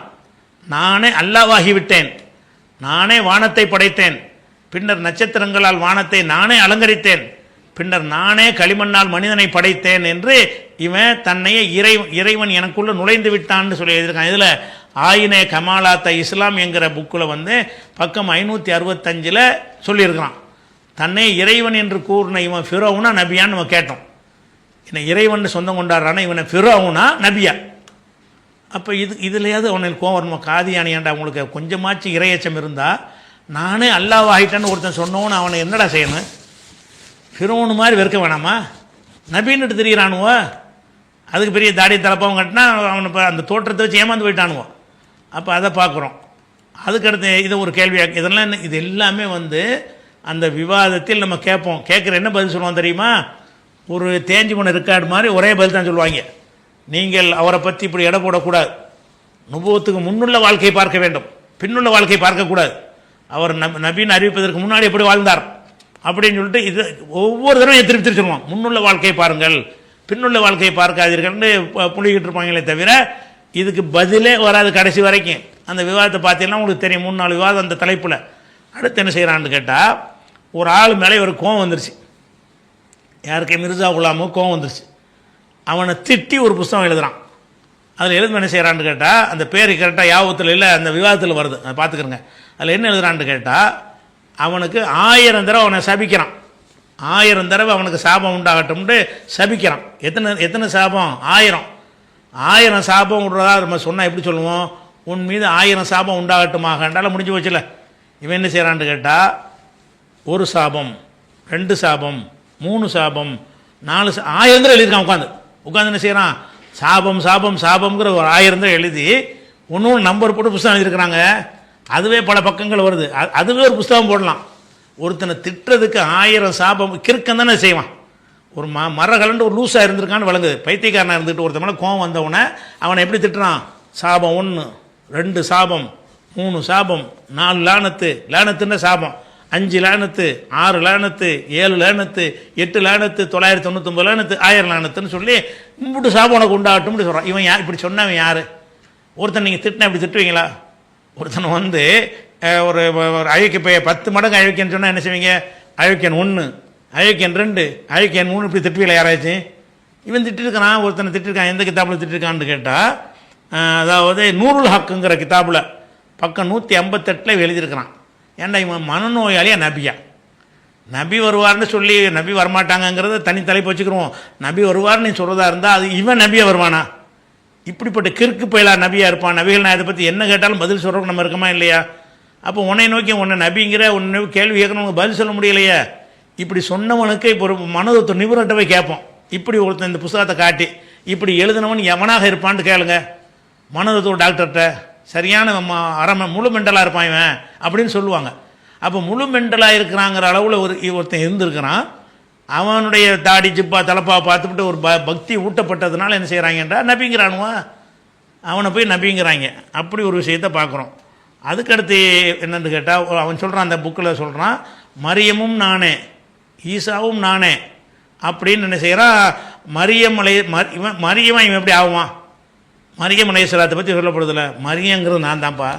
நானே அல்லாவாகிவிட்டேன், நானே வானத்தை படைத்தேன், பின்னர் நட்சத்திரங்களால் வானத்தை நானே அலங்கரித்தேன், பின்னர் நானே களிமண்ணால் மனிதனை படைத்தேன் என்று இவன் தன்னையே இறைவன் எனக்குள்ள நுழைந்து விட்டான்னு சொல்லி எழுதியிருக்கான். இதில் ஆயினே கமாலாத்த இஸ்லாம் என்கிற புக்கில் வந்து பக்கம் 565 சொல்லியிருக்கிறான். தன்னை இறைவன் என்று கூறின இவன் ஃபிரௌனா நபியான்னு நம்ம கேட்டோம். என்ன இறைவன் சொந்தம் கொண்டாடுறானா இவனை ஃபிரௌனா நபியா? அப்போ இதுலையாவது அவனுக்கு கோவம் வரணுமா? காதியானியாண்டா உங்களுக்கு கொஞ்சமாச்சும் இறையச்சம் இருந்தால் நானே அல்லாஹ் ஆகிட்டேன்னு ஒருத்தன் சொன்னோன்னு அவனை என்னடா செய்யணும்? ஃபிரௌனு மாதிரி வெறுக்க வேணாமா? நபின்னுட்டு திரியிறானுவோ, அதுக்கு பெரிய தாடி தலப்பாவும் கட்டினா அவனை இப்போ அந்த தோற்றத்தை வச்சு ஏமாந்து போயிட்டானுவோ. அப்போ அதை பார்க்குறோம். அதுக்கடுத்து இதை ஒரு கேள்வியாக இதெல்லாம் இது எல்லாமே வந்து அந்த விவாதத்தில் நம்ம கேட்போம். கேட்குற என்ன பதில் சொல்லுவோம் தெரியுமா? ஒரு தேஞ்சு போன ரெக்கார்டு மாதிரி ஒரே பதில் தான் சொல்லுவாங்க. நீங்கள் அவரை பற்றி இப்படி எடை போடக்கூடாது, நுபுவத்துக்கு முன்னுள்ள வாழ்க்கையை பார்க்க வேண்டும், பின்னுள்ள வாழ்க்கையை பார்க்கக்கூடாது, அவர் நபின்னு அறிவிப்பதற்கு முன்னாடி எப்படி வாழ்ந்தார் அப்படின்னு சொல்லிட்டு இது ஒவ்வொரு தடவை திருப்பி திருப்பி சொல்லுவோம். முன்னுள்ள வாழ்க்கையை பாருங்கள், பின்னுள்ள வாழ்க்கையை பார்க்காதீர்கள்னு புள்ளிக்கிட்டு இருப்பாங்களே தவிர இதுக்கு பதிலே வராது கடைசி வரைக்கும். அந்த விவாதத்தை பார்த்தீங்கன்னா உங்களுக்கு தெரியும், 3-4 விவாதம் அந்த தலைப்பில். அடுத்து என்ன செய்கிறான்னு கேட்டால், ஒரு ஆள் மேலே ஒரு கோவம் வந்துருச்சு. யாருக்கு? மிர்சா குலாமு கோவம் வந்துருச்சு. அவனை திட்டி ஒரு புஸ்தகம் எழுதுகிறான். அதில் எழுதும் என்ன செய்கிறான்னு கேட்டால், அந்த பேர் கரெக்டாக யாபத்தில் இல்லை, அந்த விவாதத்தில் வருது, அதை பார்த்துக்கிறங்க. அதில் என்ன எழுதுறான்னு கேட்டால், அவனுக்கு 1000 தடவை அவனை சபிக்கிறான். 1000 தடவை அவனுக்கு சாபம் உண்டாகட்டும்னு சபிக்கிறான். எத்தனை சாபம்? 1000 சாபம் விடுறதா நம்ம சொன்னால் எப்படி சொல்லுவோம்? உன் மீது 1000 சாபம் உண்டாகட்டுமாகண்டால முடிஞ்சு போச்சுல. இவன் என்ன செய்கிறான்னு கேட்டால், 1 சாபம், 2 சாபம், 3 சாபம், 4 1000 தடவை எழுதியிருக்கான். உட்காந்து என்ன செய்கிறான்? சாபம் சாபம் சாபம்ங்கிற ஒரு 1000 தடவை எழுதி ஒன்று நம்பர் போட்டு புஸ்தகம் எழுதியிருக்கிறாங்க. அதுவே பல பக்கங்கள் வருது. அதுவே ஒரு புஸ்தகம் போடலாம். ஒருத்தனை திட்டுறதுக்கு 1000 சாபம் கிறுக்கம் தானே செய்வான். ஒரு மரகலண்டு ஒரு லூஸாக இருந்திருக்கான்னு வழங்குது. பைத்தியக்காரனாக இருந்துட்டு ஒருத்த மேலே கோவம் வந்தவனை அவனை எப்படி திட்டுறான்? சாபம் 1, 2 சாபம், 3 சாபம், 4 லானத்து, லானத்துன்ற சாபம், 5 லானத்து, 6 லானத்து, 7 லானத்து, 8 லானத்து, 999 லானத்து, 1000 லானத்துன்னு சொல்லி இப்படி சாபம் உனக்கு உண்டாகட்டும்னு சொல்கிறான். இவன் இப்படி சொன்னவன் யார்? ஒருத்தன் நீங்கள் திட்டினா இப்படி திட்டுவீங்களா? ஒருத்தனை வந்து ஒரு அயோக்கிய பைய 10 மடங்கு அயோக்கியன்னு சொன்னால் என்ன செய்வீங்க? அயோக்கியன் 1, அயோக்கியன் 2, அயோக்கியன் 3 இப்படி திட்டுவீங்களா யாராச்சும்? இவன் திட்டிருக்கிறான். ஒருத்தனை திட்டிருக்கான். எந்த கிதாபில் திட்டிருக்கான்னு கேட்டால், அதாவது நூருல் ஹக்குங்கிற கிதாபில் பக்கம் 158 எழுதியிருக்கிறான். ஏன்டா இவன் மனநோயாளியா நபியா? நபி வருவார்னு சொல்லி நபி வரமாட்டாங்கங்கிறத தனி தலைப்பு வச்சுக்கிறோம். நபி வருவார்னு நீ சொல்கிறதா இருந்தால் அது இவன் நபியா வருவானா? இப்படிப்பட்ட கிறுக்கு பயிலா நபியாக இருப்பான்? நபிகள் நான் இதை பற்றி என்ன கேட்டாலும் பதில் சொல்கிறோம் நம்ம இருக்கமா இல்லையா? அப்போ உன்னை நோக்கி உன்னை நபிங்கிற உன்னை கேள்வி கேட்கணும், பதில் சொல்ல முடியலையே. இப்படி சொன்னவனுக்கு இப்போ ஒரு மனதத்துவ நிபுணர்கிட்ட போய் கேட்போம். இப்படி ஒருத்தன் இந்த புத்தகத்தை காட்டி இப்படி எழுதினவன் எவனாக இருப்பான்னு கேளுங்க. மனதத்துவ டாக்டர்கிட்ட சரியான முழு மெண்டலாக இருப்பான் இவன் அப்படின்னு சொல்லுவாங்க. அப்போ முழு மெண்டலாக இருக்கிறாங்கிற அளவில் ஒருத்தன் இருந்திருக்கிறான். அவனுடைய தாடி ஜிப்பா தலப்பா பார்த்துக்கிட்டு ஒரு பக்தி ஊட்டப்பட்டதுனால என்ன செய்கிறாங்கன்றா நபிங்கிறானுவா, அவனை போய் நபிங்கிறாங்க. அப்படி ஒரு விஷயத்தை பார்க்குறோம். அதுக்கடுத்து என்னென்னு கேட்டால், அவன் சொல்கிறான், அந்த புக்கில் சொல்கிறான், மரியமும் நானே ஈசாவும் நானே அப்படின்னு என்ன செய்கிறான். மரியமா இவன் எப்படி ஆகுவான்? மரியம் அலைஹிஸ்ஸலாத்தை பற்றி சொல்லப்படுதில்ல. மரியங்கிறது நான் தான்ப்பா,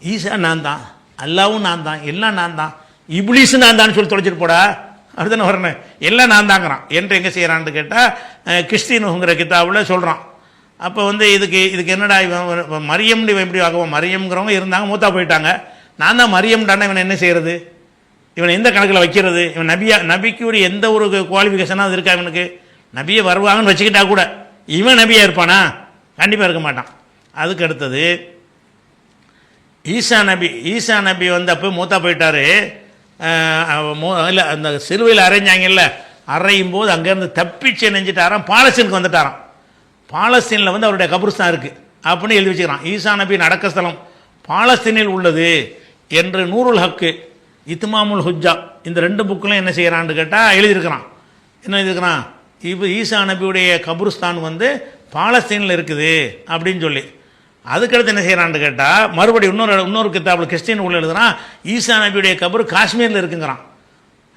ஈசா நான் தான், அல்லாவும் நான் தான், எல்லாம் நான் தான், இப்லீஸு நான் தான் சொல்லி தொலைச்சிட்டு போடா அப்படிதானே வரணும். எல்லாம் நான் தாங்கிறான் என்று எங்கே செய்கிறான்னு கேட்டால் கிறிஸ்டினுங்கிற கிதாபில் சொல்கிறான். அப்போ வந்து இதுக்கு என்னடா இவன் மரியம்னு இவன் எப்படி ஆகுவான்? மரியம்ங்கிறவங்க இருந்தாங்க, மூத்தா போயிட்டாங்க. நான் தான் மரியம்டான இவன் என்ன செய்கிறது? இவன் எந்த கணக்கில் வைக்கிறது? இவன் நபிக்கு ஒரு எந்த ஒரு குவாலிஃபிகேஷனாக இருக்கா இவனுக்கு? நபியை வருவாங்கன்னு வச்சுக்கிட்டா கூட இவன் நபியாக இருப்பானா? கண்டிப்பாக இருக்க மாட்டான். அதுக்கு அடுத்தது ஈசா நபி வந்து அப்போ மூத்தா போயிட்டார். இல்லை, அந்த சிலுவையில் அரைஞ்சாங்கல்ல, அரையும் போது அங்கேருந்து தப்பிச்சு நெஞ்சிட்டாராம், பாலஸ்தீனுக்கு வந்துட்டாராம். பாலஸ்தீனில் வந்து அவருடைய கபுர்ஸ்தான் இருக்குது அப்படின்னு எழுதி வச்சுக்கிறான். ஈசா நபியின் அடக்கஸ்தலம் பாலஸ்தீனில் உள்ளது என்று நூருல் ஹக்கு, இத்மாமுல் ஹுஜ்ஜா இந்த 2 புக்கிலும் என்ன செய்கிறான்னு கேட்டால் எழுதியிருக்கிறான். என்ன எழுதியிருக்கிறான்? இப்போ ஈசா நபியுடைய கபுர்ஸ்தான் வந்து பாலஸ்தீனில் இருக்குது அப்படின்னு சொல்லி. அதுக்கடுத்து என்ன செய்கிறான்னு கேட்டால், மறுபடியும் இன்னொரு கிதாபில் கிறிஸ்டின் உள்ள எழுதுகிறான், ஈசா நபியுடைய கபர் காஷ்மீரில் இருக்குங்கிறான்.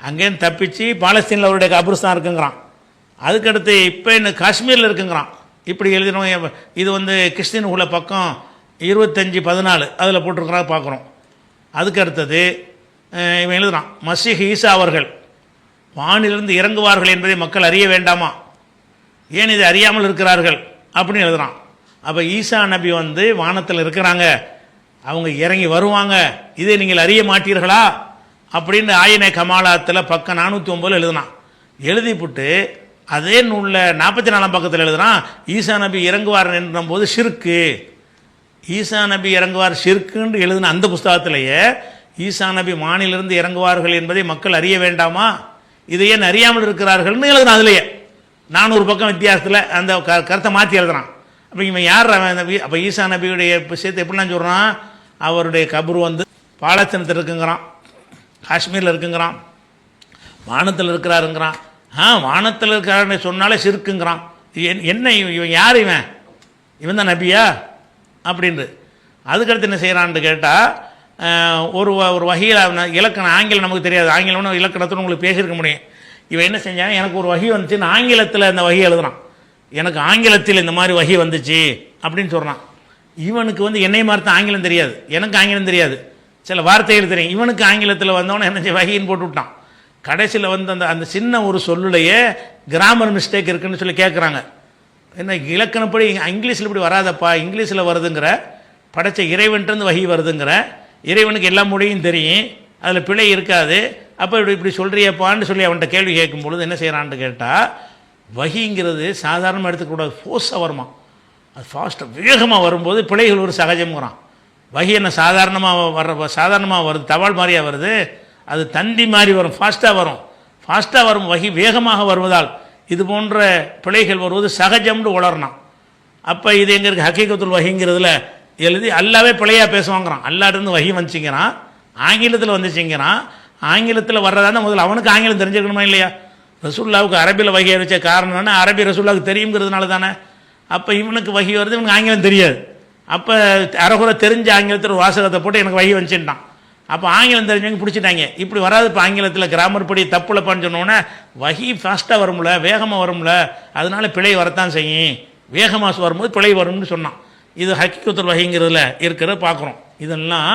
அங்கேருந்து தப்பிச்சு பாலஸ்தீனில் அவருடைய கபுர்ஸ்தான் இருக்குங்கிறான். அதுக்கடுத்து இப்போ என்ன காஷ்மீரில் இருக்குங்கிறான். இப்படி எழுதினோம். இது வந்து கிறிஸ்டின் உள்ள பக்கம் 25:14 அதில் போட்டிருக்கிறா பார்க்குறோம். அதுக்கு அடுத்தது இவன் எழுதுறான், மசீஹ் ஈசா அவர்கள் வானிலிருந்து இறங்குவார்கள் என்பதை மக்கள் அறிய வேண்டாமா, ஏன் இதை அறியாமல் இருக்கிறார்கள் அப்படின்னு எழுதுறான். அப்போ ஈசா நபி வந்து வானத்தில் இருக்கிறாங்க, அவங்க இறங்கி வருவாங்க, இதை நீங்கள் அறிய மாட்டீர்களா அப்படின்னு ஆயினை கமாலாத்தில் பக்கம் 409 எழுதுனான். எழுதிப்புட்டு அதே நூலில் 44 பக்கத்தில் எழுதுறான், ஈசா நபி இறங்குவார் என்ற போது ஷிர்க்கு, ஈசா நபி இறங்குவார் ஷிர்க்குன்னு எழுதின அந்த புஸ்தகத்திலேயே ஈசா நபி வானிலிருந்து இறங்குவார்கள் என்பதை மக்கள் அறிய வேண்டாமா, இதை ஏன் அறியாமல் இருக்கிறார்கள்னு எழுதுனான். அதுலேயே 400 பக்கம் வித்தியாசத்தில் அந்த கருத்தை மாற்றி எழுதுறான். அப்போ இவன் யார் அப்போ ஈசா நபியுடைய விஷயத்தை எப்படிலாம் சொல்கிறான், அவருடைய கபர் வந்து பாலஸ்தீனத்தில் இருக்குங்கிறான், காஷ்மீரில் இருக்குங்கிறான், வானத்தில் இருக்கிறாருங்கிறான். வானத்தில் இருக்கிறாருன்னு சொன்னாலே ஷிர்க்குங்கிறான். என்ன இவன் யார், இவன் தான் நபியா அப்படின்ட்டு. அதுக்கடுத்து என்ன செய்கிறான்னு கேட்டால், ஒரு வகையில் இலக்கணம் ஆங்கிலம் நமக்கு தெரியாது, ஆங்கிலம்னு இலக்கணத்தில் உங்களுக்கு பேசியிருக்க முடியும். இவன் என்ன செஞ்சான், எனக்கு ஒரு வகை வந்துச்சுன்னு ஆங்கிலத்தில் அந்த வகை எழுதுறான், எனக்கு ஆங்கிலத்தில் இந்த மாதிரி வகை வந்துச்சு அப்படின்னு சொல்கிறான். இவனுக்கு வந்து என்னை மாதிரி தான் ஆங்கிலம் தெரியாது, எனக்கு ஆங்கிலம் தெரியாது, சில வார்த்தைகள் தெரியும். இவனுக்கு ஆங்கிலத்தில் வந்தவொடனே என்ன வகைன்னு போட்டு விட்டான். கடைசியில் வந்து அந்த சின்ன ஒரு சொல்லுலையே கிராமர் மிஸ்டேக் இருக்குன்னு சொல்லி கேட்குறாங்க. என்ன இலக்கணப்படி இங்கிலீஷில் இப்படி வராதப்பா, இங்கிலீஷில் வருதுங்கிற, படைச்ச இறைவன்ட்டு வகை வருதுங்கிற, இறைவனுக்கு எல்லா மொழியும் தெரியும், அதில் பிழை இருக்காது, அப்போ இப்படி சொல்கிறியப்பான்னு சொல்லி அவன்கிட்ட கேள்வி கேட்கும் பொழுது என்ன செய்கிறான்னு கேட்டால், வகிங்கிறது சாதாரணமாக எடுத்துக்கூடாது, ஃபோர்ஸாக வருமா, அது ஃபாஸ்ட்டாக வேகமாக வரும்போது பிழைகள் ஒரு சகஜம்ங்கிறான். வகி என்ன சாதாரணமாக வருது, தபால் மாதிரியாக வருது, அது தந்தி மாதிரி வரும், ஃபாஸ்ட்டாக வரும் வகி வேகமாக வருவதால் இது போன்ற பிழைகள் வருவது சகஜம்னு உளர்னான். அப்போ இது எங்கே இருக்குது, ஹக்கீகத்துல் வகிங்கிறதுல எழுதி அல்லாவே பிழையாக பேசுவாங்கிறான். அல்லாட்டிருந்து வகி வந்துச்சுங்கிறான், ஆங்கிலத்தில் வந்துச்சுங்கிறான். ஆங்கிலத்தில் வர்றதான முதல்ல அவனுக்கு ஆங்கிலம் தெரிஞ்சுக்கணுமா இல்லையா? ரசூல்லாவுக்கு அரபியில் வகி அறிவிச்ச காரணம் என்ன, அரபி ரசூல்லாவுக்கு தெரியுங்கிறதுனால தானே. அப்போ இவனுக்கு வகி வருது, இவனுக்கு ஆங்கிலம் தெரியாது. அப்போ அரைகுறை தெரிஞ்ச ஆங்கிலத்தில் வாசகத்தை போட்டு எனக்கு வகி வந்துச்சுட்டான். அப்போ ஆங்கிலம் தெரிஞ்சவங்க பிடிச்சிட்டாங்க, இப்படி வராது இப்போ ஆங்கிலத்தில் கிராமர் படி தப்புலப்பான்னு சொன்னோன்னே வகி ஃபாஸ்ட்டாக வரும்ல, வேகமாக வரும்ல, அதனால பிழை வரத்தான் செய்யும், வேகமாக வரும்போது பிழை வரும்னு சொன்னான். இது ஹக்கீகத்துல் வகிங்கிறதுல இருக்கிறத பார்க்குறோம். இதெல்லாம்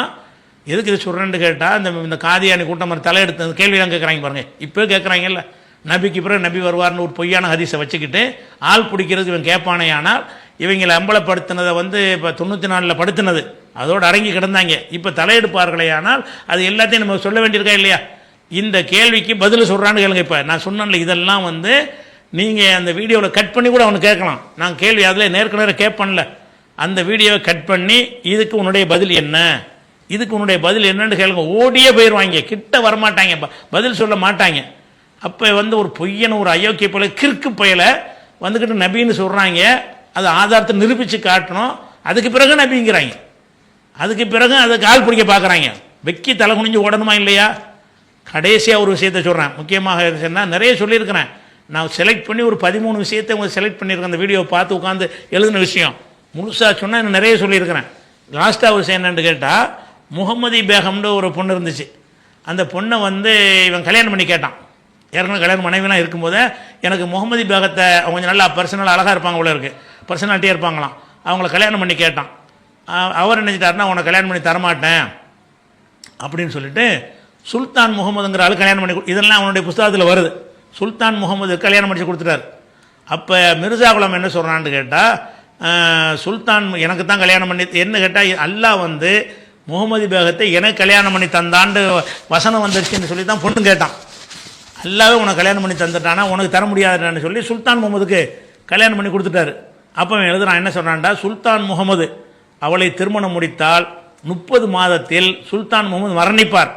எதுக்கு இது சொல்கிறேன்னு கேட்டால், இந்த காதியானி கூட்டம் மாதிரி தலையெடுத்து கேள்வியெல்லாம் கேட்குறாங்க பாருங்கள், இப்போ கேட்குறாங்கல்ல, நபிக்கு பிறகு நபி வருவார்னு ஒரு பொய்யான ஹதீஸை வச்சுக்கிட்டு ஆள் பிடிக்கிறதுக்கு இவன் கேட்பானே. ஆனால் இவங்களை அம்பலப்படுத்தினதை வந்து இப்போ 94 படுத்தினது அதோடு அடங்கி கிடந்தாங்க, இப்போ தலையெடுப்பார்களே. ஆனால் அது எல்லாத்தையும் நம்ம சொல்ல வேண்டியிருக்கா இல்லையா? இந்த கேள்விக்கு பதில் சொல்கிறான்னு கேளுங்க. இப்போ நான் சொன்னேன்ல, இதெல்லாம் வந்து நீங்கள் அந்த வீடியோவில் கட் பண்ணி கூட அவனுக்கு கேட்கலாம். நான் கேள்வி அதில் நேர்கனவே கேட்பேன்ல, அந்த வீடியோவை கட் பண்ணி இதுக்கு உன்னுடைய பதில் என்ன, இதுக்கு உன்னுடைய பதில் என்னன்னு கேளுங்க. ஓடியே போயிடுவாங்க, கிட்ட வரமாட்டாங்க, பதில் சொல்ல மாட்டாங்க. அப்போ வந்து ஒரு பொய்யனை ஒரு அயோக்கிய போல கிறுக்கு பயலை வந்துக்கிட்டு நபின்னு சொல்கிறாங்க, அது ஆதாரத்தை நிரூபித்து காட்டணும், அதுக்கு பிறகு நபிங்கிறாங்க, அதுக்கு பிறகு அதை கால் பிடிக்க பார்க்குறாங்க. வெக்கி தலை குனிஞ்சு ஓடணுமா இல்லையா? கடைசியாக ஒரு விஷயத்தை சொல்கிறேன், முக்கியமாக சொன்னால் நிறைய சொல்லியிருக்கிறேன், நான் செலக்ட் பண்ணி ஒரு 13 விஷயத்தை உங்களுக்கு செலக்ட் பண்ணியிருக்கேன். அந்த வீடியோவை பார்த்து உட்காந்து எழுதின விஷயம் முழுசாக சொன்னால் இன்னும் நிறைய சொல்லியிருக்கிறேன். லாஸ்ட்டாக ஒரு விஷயம் என்னென்னு கேட்டால், முகமதி பேகம்னு ஒரு பொண்ணு இருந்துச்சு. அந்த பொண்ணை வந்து இவன் கல்யாணம் பண்ணி கேட்டான். ஏற்கனவே கல்யாணம் மனைவிலாம் இருக்கும்போது எனக்கு முகமதி பேகத்தை அவங்க கொஞ்சம் நல்லா பர்சனல் அழகாக இருப்பாங்க போல இருக்குது, பர்சனாலிட்டியாக இருப்பாங்களாம், அவங்கள கல்யாணம் பண்ணி கேட்டான். அவர் நினச்சிட்டாருன்னா உன்னை கல்யாணம் பண்ணி தரமாட்டேன் அப்படின்னு சொல்லிட்டு சுல்தான் முகமதுங்கிற ஆள் கல்யாணம் பண்ணி, இதெல்லாம் அவனுடைய புஸ்தகத்தில் வருது, சுல்தான் முகமது கல்யாணம் பண்ணி கொடுத்துட்டார். அப்போ மிர்சா குலாம் என்ன சொல்கிறான்னு கேட்டால், சுல்தான் எனக்கு தான் கல்யாணம் பண்ணி என்ன கேட்டால், அல்லாஹ் வந்து முகமது பேகத்தை எனக்கு கல்யாணம் பண்ணி தந்தாண்டு வசனம் வந்துருச்சுன்னு சொல்லி தான் பொண்ணு கேட்டான். அல்லாவே உனக்கு கல்யாணம் பண்ணி தந்துட்டானா உனக்கு தர முடியாதுன்னு சொல்லி சுல்தான் முகமதுக்கு கல்யாணம் பண்ணி கொடுத்துட்டாரு. அப்போ எழுதுறான், என்ன சொல்கிறான்டா, சுல்தான் முகமது அவளை திருமணம் முடித்தால் 30 மாதத்தில் சுல்தான் முகமது மரணிப்பார்,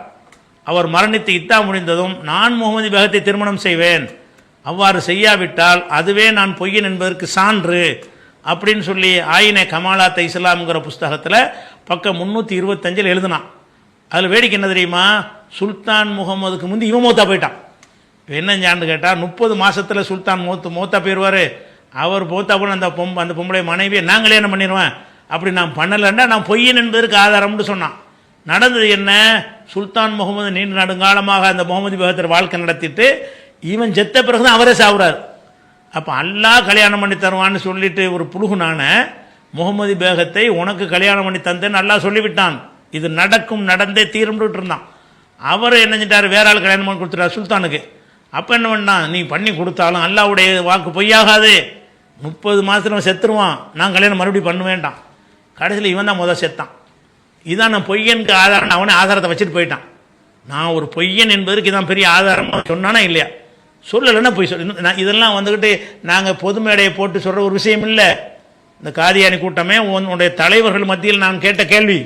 அவர் மரணித்து இத்தா முடிந்ததும் நான் முகமது பேகத்தை திருமணம் செய்வேன், அவ்வாறு செய்யாவிட்டால் அதுவே நான் பொய்யன் என்பதற்கு சான்று அப்படின்னு சொல்லி ஆயினே கமாலாத் இஸ்லாம்ங்கிற புஸ்தகத்தில் பக்கம் 325 எழுதுனான். அதில் வேடிக்கை என்ன தெரியுமா, சுல்தான் முகமதுக்கு முந்தி இவன் மூத்தா போயிட்டான். என்னஞ்சான்னு கேட்டால் 30 மாதத்தில் சுல்தான் மூத்தா போயிடுவார், அவர் மூத்தா போன அந்த பொம்பளை மனைவியை நான் கல்யாணம் பண்ணிடுவேன், அப்படி நான் பண்ணலைன்னா நான் பொய்யன் என்பதற்கு ஆதாரம்னு சொன்னான். நடந்தது என்ன, சுல்தான் முகமது நீண்ட நெடுங்காலமாக அந்த முகமது பேகத்தில் வாழ்க்கை நடத்திட்டு இவன் செத்த பிறகு தான் அவரே சாவுறாரு. அப்போ அல்லாஹ் கல்யாணம் பண்ணி தருவான்னு சொல்லிட்டு ஒரு புழுகுனான முகமது பேகத்தை உனக்கு கல்யாணம் பண்ணி தந்தேன்னு அல்லாஹ் சொல்லிவிட்டான். இது நடக்கும், நடந்தே தீரும்னுட்டு இருந்தான். அவர் என்ன செஞ்சிட்டார், வேற ஆள் கல்யாணம் பண்ணி கொடுத்துட்டார் சுல்தானுக்கு. அப்போ என்ன பண்ணான், நீ பண்ணி கொடுத்தாலும் அல்லாஹ்வுடைய வாக்கு பொய்யாகாது, 30 மாதத்துல செத்துருவான், நான் கல்யாணம் மறுபடியும் பண்ண வேண்டாம். கடைசியில் இவன் தான் முதல் செத்தான். இதான் நான் பொய்யனுக்கு ஆதாரம், அவனே ஆதாரத்தை வச்சுட்டு போயிட்டான். நான் ஒரு பொய்யன் என்பதற்கு இதான் பெரிய ஆதாரம் சொன்னானா இல்லையா? சொல்லலைன்னா பொய் சொல். இதெல்லாம் வந்துக்கிட்டு நாங்கள் பொது மேடையை போட்டு சொல்கிற ஒரு விஷயம் இல்லை. இந்த காதியானி கூட்டமே உன்னுடைய தலைவர்கள் மத்தியில் நான் கேட்ட கேள்வி,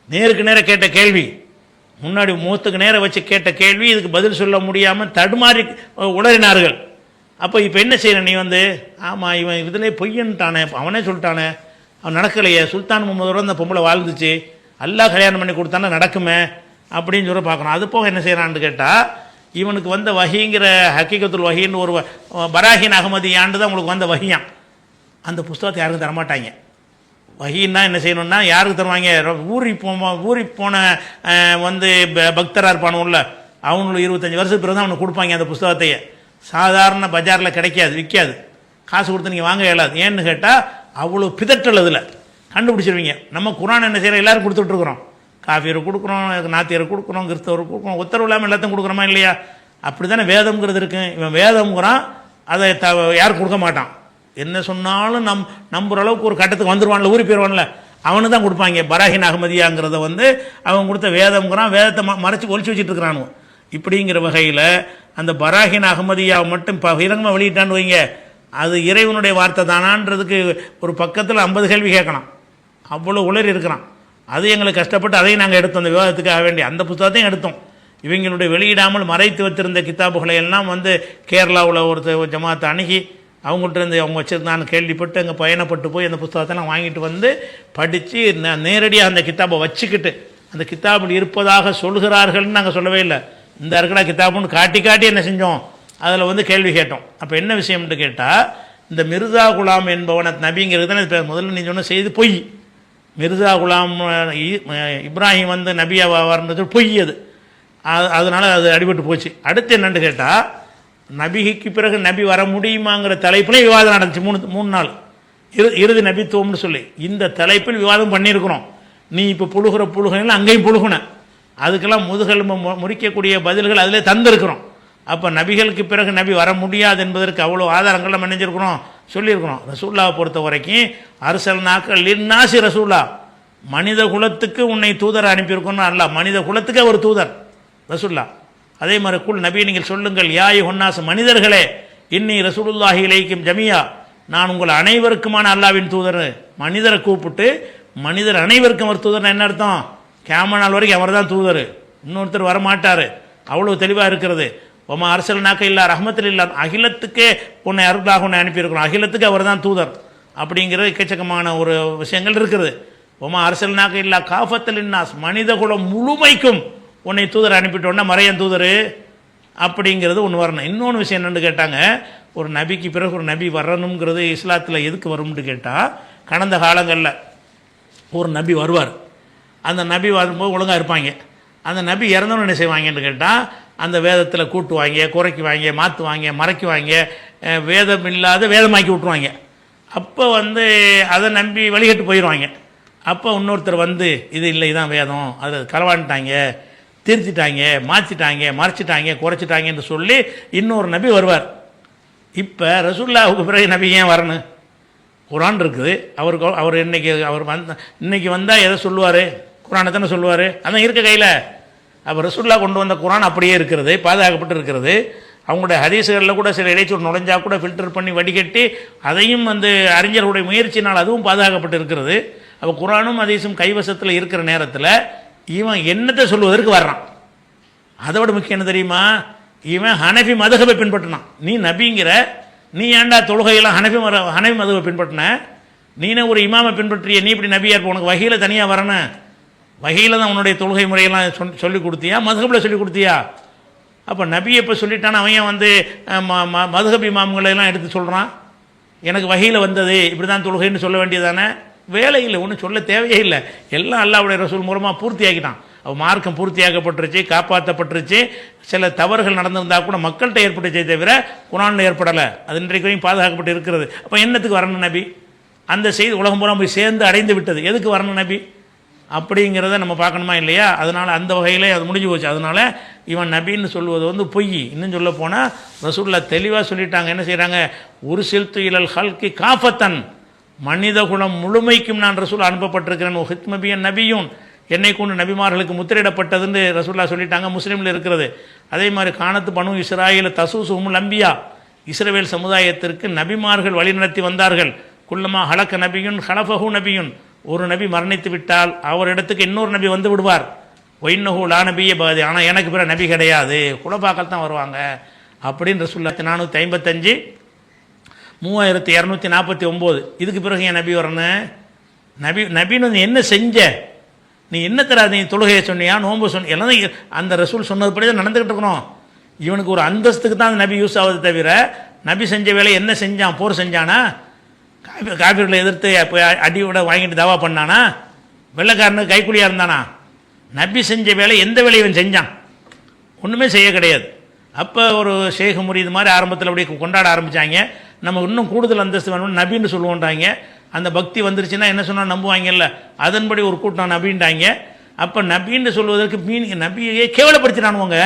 நேருக்கு நேர கேட்ட கேள்வி, முன்னாடி மூத்துக்கு நேரம் வச்சு கேட்ட கேள்வி, இதுக்கு பதில் சொல்ல முடியாமல் தடுமாறி உளறினார்கள். அப்போ இப்போ என்ன செய்யணும், நீ வந்து ஆமாம் இவன் இதிலே பொய்யன்ட்டானே, அவனே சொல்லிட்டானே, அவன் நடக்கலையே, சுல்தான் முகமதோட அந்த பொம்பளை வாழ்ந்துச்சு, அல்லாஹ் கல்யாணம் பண்ணி கொடுத்தானே நடக்குமே அப்படின்னு சொல்ல பார்க்கணும். அது போக என்ன செய்கிறான்னு கேட்டால், இவனுக்கு வந்த வஹிங்கிற ஹக்கீகத்துல் வஹின்னு ஒரு பராஹின் அகமதியாண்டு தான் உங்களுக்கு வந்த வஹியான். அந்த புஸ்தகத்தை யாருக்கும் தரமாட்டாங்க. வஹின்னா என்ன செய்யணும்னா யாருக்கு தருவாங்க, ஊறி போன வந்து பக்தராக இருப்பானுல்ல, அவனுக்கு 25 வருஷத்துக்கு பிறகு தான் அவனுக்கு கொடுப்பாங்க அந்த புஸ்தகத்தையே. சாதாரண பஜாரில் கிடைக்காது, விற்காது, காசு கொடுத்து நீங்கள் வாங்க இயலாது. ஏன்னு கேட்டால் அவ்வளோ பிதற்றல் அதில் கண்டுபிடிச்சிருவீங்க. நம்ம குரான் என்ன செய்கிறோம், எல்லோரும் கொடுத்துட்ருக்குறோம், காஃபியரை கொடுக்குறோம், நாத்தியரை கொடுக்குறோம், கிறிஸ்தவரை கொடுக்குறோம், உத்தரவு இல்லாமல் எல்லாத்தையும் கொடுக்குறோமா இல்லையா? அப்படி தானே வேதம்ங்கிறது இருக்கு. இவன் வேதம்ங்கிறான், அதை யாரும் கொடுக்க மாட்டான். என்ன சொன்னாலும் நம்புற அளவுக்கு ஒரு கட்டத்துக்கு வந்துடுவான்ல, ஊறி போயிடுவான்ல, அவனு தான் கொடுப்பாங்க. பராஹின் அகமதியாங்கிறத வந்து அவன் கொடுத்த வேதம்ங்கிறான், வேதத்தை மறைச்சி ஒழிச்சு வச்சுட்டு இருக்கிறானு. இப்படிங்கிற வகையில் அந்த பராஹின் அகமதியாவை மட்டும் இப்போ பகிரங்கமாக வெளியிட்டான்னு வைங்க, அது இறைவனுடைய வார்த்தை தானான்றதுக்கு ஒரு பக்கத்தில் 50 கேள்வி கேட்கலாம், அவ்வளோ உளறி இருக்கிறான். அது எங்களுக்கு கஷ்டப்பட்டு அதையும் நாங்கள் எடுத்தோம், அந்த விவாதத்துக்காக வேண்டி அந்த புத்தகத்தையும் எடுத்தோம். இவங்களுடைய வெளியிடாமல் மறைத்து வைத்திருந்த கித்தாபுகளை எல்லாம் வந்து கேரளாவில் ஒருத்தர் ஜமாத்தை அணுகி அவங்கள்ட்ட இருந்து அவங்க வச்சுருந்தான்னு கேள்விப்பட்டு அங்கே பயணப்பட்டு போய் அந்த புத்தகத்தெல்லாம் வாங்கிட்டு வந்து படித்து நேரடியாக அந்த கித்தாபை வச்சுக்கிட்டு அந்த கித்தாபில் இருப்பதாக சொல்கிறார்கள்னு நாங்கள் சொல்லவே இல்லை. இந்த இருக்கடா கித்தாபுன்னு காட்டி என்ன செஞ்சோம், அதில் வந்து கேள்வி கேட்டோம். அப்போ என்ன விஷயம்னு கேட்டால், இந்த மிர்சா குலாம் என்பவனை நபிங்கிறது தானே முதல்ல நீ சொன்ன செய்து பொய். மிர்சா குலாம் இப்ராஹிம் வந்து நபியா வரன்றது பொய். அதனால் அது அடிபட்டு போச்சு. அடுத்து என்னன்னு கேட்டால், நபிக்கு பிறகு நபி வர முடியுமாங்கிற தலைப்பில் விவாதம் நடந்துச்சு 3 நாள், இறுதி நபித்துவம்னு சொல்லி. இந்த தலைப்பில் விவாதம் பண்ணியிருக்கிறோம். நீ இப்போ புழுகலாம் அங்கேயும் புழுகுன, அதுக்கெல்லாம் முதுகெலும்பு முறிக்கக்கூடிய பதில்கள் அதிலே தந்திருக்கிறோம். அப்போ நபிகளுக்கு பிறகு நபி வர முடியாது என்பதற்கு அவ்வளோ ஆதாரங்கள் நம்ம நினைஞ்சிருக்கிறோம், சொல்லியிருக்கிறோம். ரசூல்லாவை பொறுத்த வரைக்கும் அரசல் நாக்கள் லின்னாசி ரசூல்லா, மனித குலத்துக்கு உன்னை தூதர் அனுப்பியிருக்கணும். அல்ல, மனித குலத்துக்கு ஒரு தூதர் ரசூல்லா. அதே மாதிரி குல் நபி நீங்கள் சொல்லுங்கள், யாய் ஹொன்னாஸ் மனிதர்களே, இன்னி ரசூலுல்லாஹி இலைக்கும் ஜமியா, நான் உங்கள் அனைவருக்குமான அல்லாவின் தூதர். மனிதரை கூப்பிட்டு மனிதர் அனைவருக்கும் ஒரு தூதர் என்ன அர்த்தம், கியாம நாள் வரைக்கும் அவர் தான் தூதர், இன்னொருத்தர் வரமாட்டார். அவ்வளோ தெளிவாக இருக்கிறது. ஒமா அரசல் நாக்க இல்லா ரஹமத்தில் இல்லா, அகிலத்துக்கே உன்னை அருளாக உன்னை அனுப்பியிருக்கிறோம், அகிலத்துக்கு அவர் தான் தூதர். அப்படிங்கிற எக்கச்சக்கமான ஒரு விஷயங்கள் இருக்கிறது. ஒமா அரசல் நாக்க இல்லா காஃபத்தில் இன்னாஸ், மனித குலம் முழுமைக்கும் உன்னை தூதர் அனுப்பிட்டோன்னா மறையன் தூதர் அப்படிங்கிறது ஒன்று வரணும். இன்னொன்று விஷயம் என்னென்னு கேட்டாங்க, ஒரு நபிக்கு பிறகு ஒரு நபி வரணுங்கிறது இஸ்லாத்தில் எதுக்கு வரும்னு கேட்டால், கடந்த காலங்களில் ஒரு நபி வருவார், அந்த நபி வரும்போது ஒழுங்காக இருப்பாங்க. அந்த நபி இறந்தவங்க என்ன செய்வாங்கன்னு கேட்டால், அந்த வேதத்தில் கூட்டுவாங்க, குறைக்குவாங்க, மாற்றுவாங்க, மறைக்குவாங்க, வேதம் இல்லாத வேதமாக்கி விட்ருவாங்க. அப்போ வந்து அதை நம்பி வழிகட்டு போயிடுவாங்க. அப்போ இன்னொருத்தர் வந்து இது இல்லை, இதான் வேதம், அதை களவாண்டுட்டாங்க, திருத்திட்டாங்க, மாற்றிட்டாங்க, மறைச்சிட்டாங்க, குறைச்சிட்டாங்கன்னு சொல்லி இன்னொரு நபி வருவார். இப்போ ரசூலுல்லாஹுக்கு பிறகு நபி ஏன் வரணும்? குரான் இருக்குது, அவர் இன்னைக்கு வந்தால் எதை சொல்லுவார், குரானை தானே சொல்லுவார், அதான் இருக்க கையில். அப்போ ரசூலுல்லாஹ் கொண்டு வந்த குரான் அப்படியே இருக்கிறது, பாதுகாக்கப்பட்டு இருக்கிறது. அவங்களுடைய ஹதீஸுகளில் கூட சில இடைச்சொல் நுழைஞ்சா கூட ஃபில்டர் பண்ணி வடிகட்டி அதையும் வந்து அறிஞர்களுடைய முயற்சினால் அதுவும் பாதுகாக்கப்பட்டு இருக்கிறது. அப்போ குரானும் ஹதீஸும் கைவசத்தில் இருக்கிற நேரத்தில் இவன் என்னத்தை சொல்வதற்கு வர்றான்? அதை விட முக்கியம் என்ன தெரியுமா, இவன் ஹனஃபி மதுஹபை பின்பற்றினான். நீ நபிங்கிற, நீ ஏன்டா தொழுகையெல்லாம் ஹனஃபி மதுஹபை பின்பற்றின? நீனே ஒரு இமாமை பின்பற்றிய, நீ இப்படி நபியா இருப்ப, உனக்கு வகையில் தனியாக வரணும், வகையில் தான் உன்னுடைய தொழுகை முறையெல்லாம் சொல்லி கொடுத்தியா, மதுஹபில் சொல்லி கொடுத்தியா? அப்போ நபி எப்போ சொல்லிட்டான், அவன் வந்து மதுஹபி இமாம்களெல்லாம் எடுத்து சொல்கிறான், எனக்கு வகையில் வந்தது இப்படி தான் தொழுகைன்னு சொல்ல வேண்டியதானே? வேலை இல்லை, ஒன்றும் சொல்ல தேவையே இல்லை, எல்லாம் அல்லாஹ்வுடைய ரசூல் மூலமாக பூர்த்தியாக்கிட்டான். மார்க்கம் பூர்த்தியாக்கப்பட்டுருச்சு, காப்பாற்றப்பட்டுருச்சு. சில தவறுகள் நடந்திருந்தால் கூட மக்கள்கிட்ட ஏற்பட்டுச்சே தவிர குரானில் ஏற்படலை. அது இன்றைக்கு வரைக்கும் பாதுகாக்கப்பட்டு இருக்கிறது. அப்போ என்னத்துக்கு வரணும் நபி? அந்த செய்தி உலகம் பூரா போய் சேர்ந்து அடைந்து விட்டது. எதுக்கு வரணும் நபி அப்படிங்கிறத நம்ம பார்க்கணுமா இல்லையா? அதனால் அந்த வகையிலே அது முடிஞ்சு போச்சு. அதனால் இவன் நபின்னு சொல்லுவது வந்து பொய். இன்னும் சொல்ல போனால் ரசூலுல்லாஹ் தெளிவாக சொல்லிட்டாங்க. என்ன செய்கிறாங்க? ஒரு சில்து இலல் ஹல்கி காஃபத்தன், மனித குலம் முழுமைக்கும் நான் ரசூல் அனுப்பப்பட்டிருக்கிறேன். ஹித்மபியன் நபியும், என்னை கொண்டு நபிமார்களுக்கு முத்திரையிடப்பட்டதுன்னு ரசூலுல்லாஹ் சொல்லிட்டாங்க. முஸ்லீமில் இருக்கிறது. அதே மாதிரி காணத்து பனு இஸ்ராயில் தசூசுஹுமுல் அம்பியா, இஸ்ரவேல் சமுதாயத்திற்கு நபிமார்கள் வழிநடத்தி வந்தார்கள். குல்லமா ஹலக்க நபியுன் ஹலஃபஹு நபியுன், ஒரு நபி மரணித்து விட்டால் அவரிடத்துக்கு இன்னொரு நபி வந்து விடுவார். ஒய்னஹு லா நபிய பாதி, ஆனால் எனக்கு பிற நபி கிடையாது, குலபாக்கள் தான் வருவாங்க அப்படின்னு ரசூலுல்லாஹ் 455 3249. இதுக்கு பிறகு என் நபி வரணும்? நபின்னு நீ என்ன செஞ்ச? நீ என்ன தர? நீ தொழுகையை சொன்னியா, நோன்பு சொன்னியா? எல்லாம் அந்த ரசூல் சொன்னதுபடி தான் நடந்துக்கிட்டு இருக்கணும். இவனுக்கு ஒரு அந்தஸ்துக்கு தான் அந்த நபி யூஸ் ஆகுது தவிர நபி செஞ்ச வேலை என்ன செஞ்சான்? போர் செஞ்சானா? காபிர்களை எதிர்த்து அடியோட வாங்கிட்டு தாவா பண்ணானா? வெள்ளைக்காரனுக்கு கைக்கூலியாக இருந்தானா? நபி செஞ்ச வேலை எந்த வேலையை இவன் செஞ்சான்? ஒன்றுமே செய்ய கிடையாது. அப்போ ஒரு ஷேக் முரீது மாதிரி ஆரம்பத்தில் அப்படி கொண்டாட ஆரம்பித்தாங்க. நம்ம இன்னும் கூடுதல் அந்தஸ்து வேணும்னு நபின்னு சொல்லுவோன்றாங்க. அந்த பக்தி வந்துருச்சுன்னா என்ன சொன்னால் நம்புவாங்கல்ல, அதன்படி ஒரு கூட்டம் நபின்றாங்க. அப்போ நபின்னு சொல்வதற்கு நபியை கேவலப்படுத்தினானுவங்க.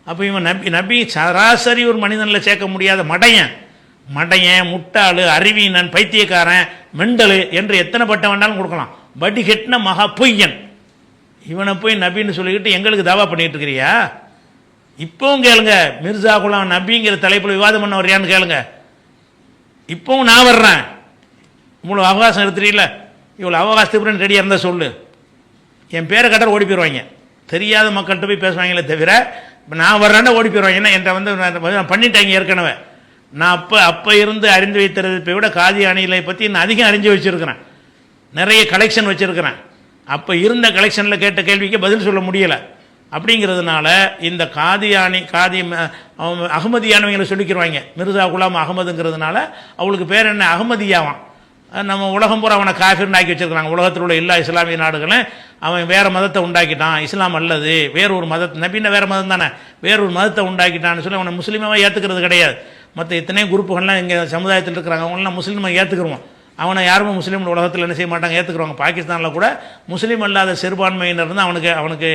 அப்போ இவன் நபி சராசரி ஒரு மனிதனில் சேர்க்க முடியாத மடையன், முட்டாளு, அறிவீனன், பைத்தியக்காரன், மெண்டலு என்று எத்தனை பட்டம் வேண்டாலும் கொடுக்கலாம். படி கெட்டின மகா பொய்யன். இவனை போய் நபின்னு சொல்லிக்கிட்டு எங்களுக்கு தாவா பண்ணிட்டு இருக்கிறியா? இப்போவும் கேளுங்க, மிர்சா குலாம் நபிங்கிற தலைப்பில் விவாதம் பண்ண வர்றியான்னு கேளுங்க. இப்போவும் நான் வர்றேன். இவ்வளோ அவகாசம் எடுத்துறீங்கள, இவ்வளோ அவகாசத்துக்கு ரெடியாக இருந்தால் சொல்லு. என் பேரை கட்டர் ஓடி போயிடுவாங்க. தெரியாத மக்கள்கிட்ட போய் பேசுவாங்களே தவிர இப்போ நான் வர்றேன்னா ஓடி போயிடுவாங்க. ஏன்னா என்கிட்ட வந்து பண்ணிட்டாங்க ஏற்கனவே. நான் அப்போ இருந்து அறிந்து வைத்திருப்பதை விட காதியானிகளை பற்றி நான் அதிகம் அறிஞ்சு வச்சுருக்கிறேன். நிறைய கலெக்ஷன் வச்சுருக்கிறேன். அப்போ இருந்த கலெக்ஷனில் கேட்ட கேள்விக்கு பதில் சொல்ல முடியலை. அப்படிங்கிறதுனால இந்த காதி அகமதியானவங்களை சொல்லிக்கிறவாங்க. மிர்சா குலாம் அகமதுங்கிறதுனால அவளுக்கு பேர் என்ன? அகமதியாவான். நம்ம உலகம் பூரா அவனை காஃபிர்னு ஆக்கி வச்சுருக்கிறாங்க. உலகத்தில் உள்ள எல்லா இஸ்லாமிய நாடுகளும் அவன் வேறு மதத்தை உண்டாக்கிட்டான், இஸ்லாம் அல்லது வேறொரு மதத்தை, நபின்னா வேறு மதம் தானே, வேறொரு மதத்தை உண்டாக்கிட்டான்னு சொல்லி அவனை முஸ்லீமாக ஏற்றுக்கிறது கிடையாது. மற்ற இத்தனை குரூப்புகள்லாம் இங்கே சமுதாயத்தில் இருக்கிறாங்க, அவங்களாம் முஸ்லீமாக ஏற்றுக்குருவோம். அவனை யாருமே முஸ்லீம் உலகத்தில் என்ன செய்ய மாட்டாங்க, ஏற்றுக்குறாங்க. பாகிஸ்தானில் கூட முஸ்லீம் அல்லாத சிறுபான்மையினர் இருந்து அவனுக்கு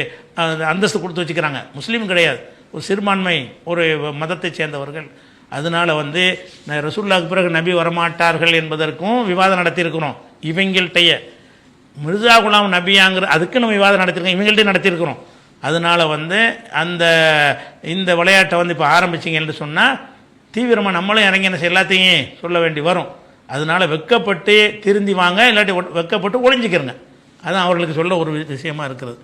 அந்தஸ்து கொடுத்து வச்சுக்கிறாங்க. முஸ்லீம் கிடையாது, ஒரு சிறுபான்மை, ஒரு மதத்தை சேர்ந்தவர்கள். அதனால் வந்து ரசூலுல்லாஹ்க்கு பிறகு நபி வரமாட்டார்கள் என்பதற்கும் விவாதம் நடத்தியிருக்கிறோம். இவங்கள்ட்டையே மிர்சா குலாம் நபியாங்கிற அதுக்கு நம்ம விவாதம் நடத்திருக்கோம், இவங்கள்ட்டையும் நடத்தியிருக்கிறோம். அதனால் வந்து இந்த விளையாட்டை வந்து இப்போ ஆரம்பிச்சிங்கன்னு சொன்னால் தீவிரமாக நம்மளும் இறங்கி என்ன எல்லாத்தையும் சொல்ல வேண்டி வரும். அதனால் வெட்கப்பட்டு திருந்தி வாங்க, இல்லாட்டி வெட்கப்பட்டு ஒளிஞ்சிக்கிறங்க. அதுதான் அவர்களுக்கு சொல்ல ஒரு விஷயமா இருக்கிறது.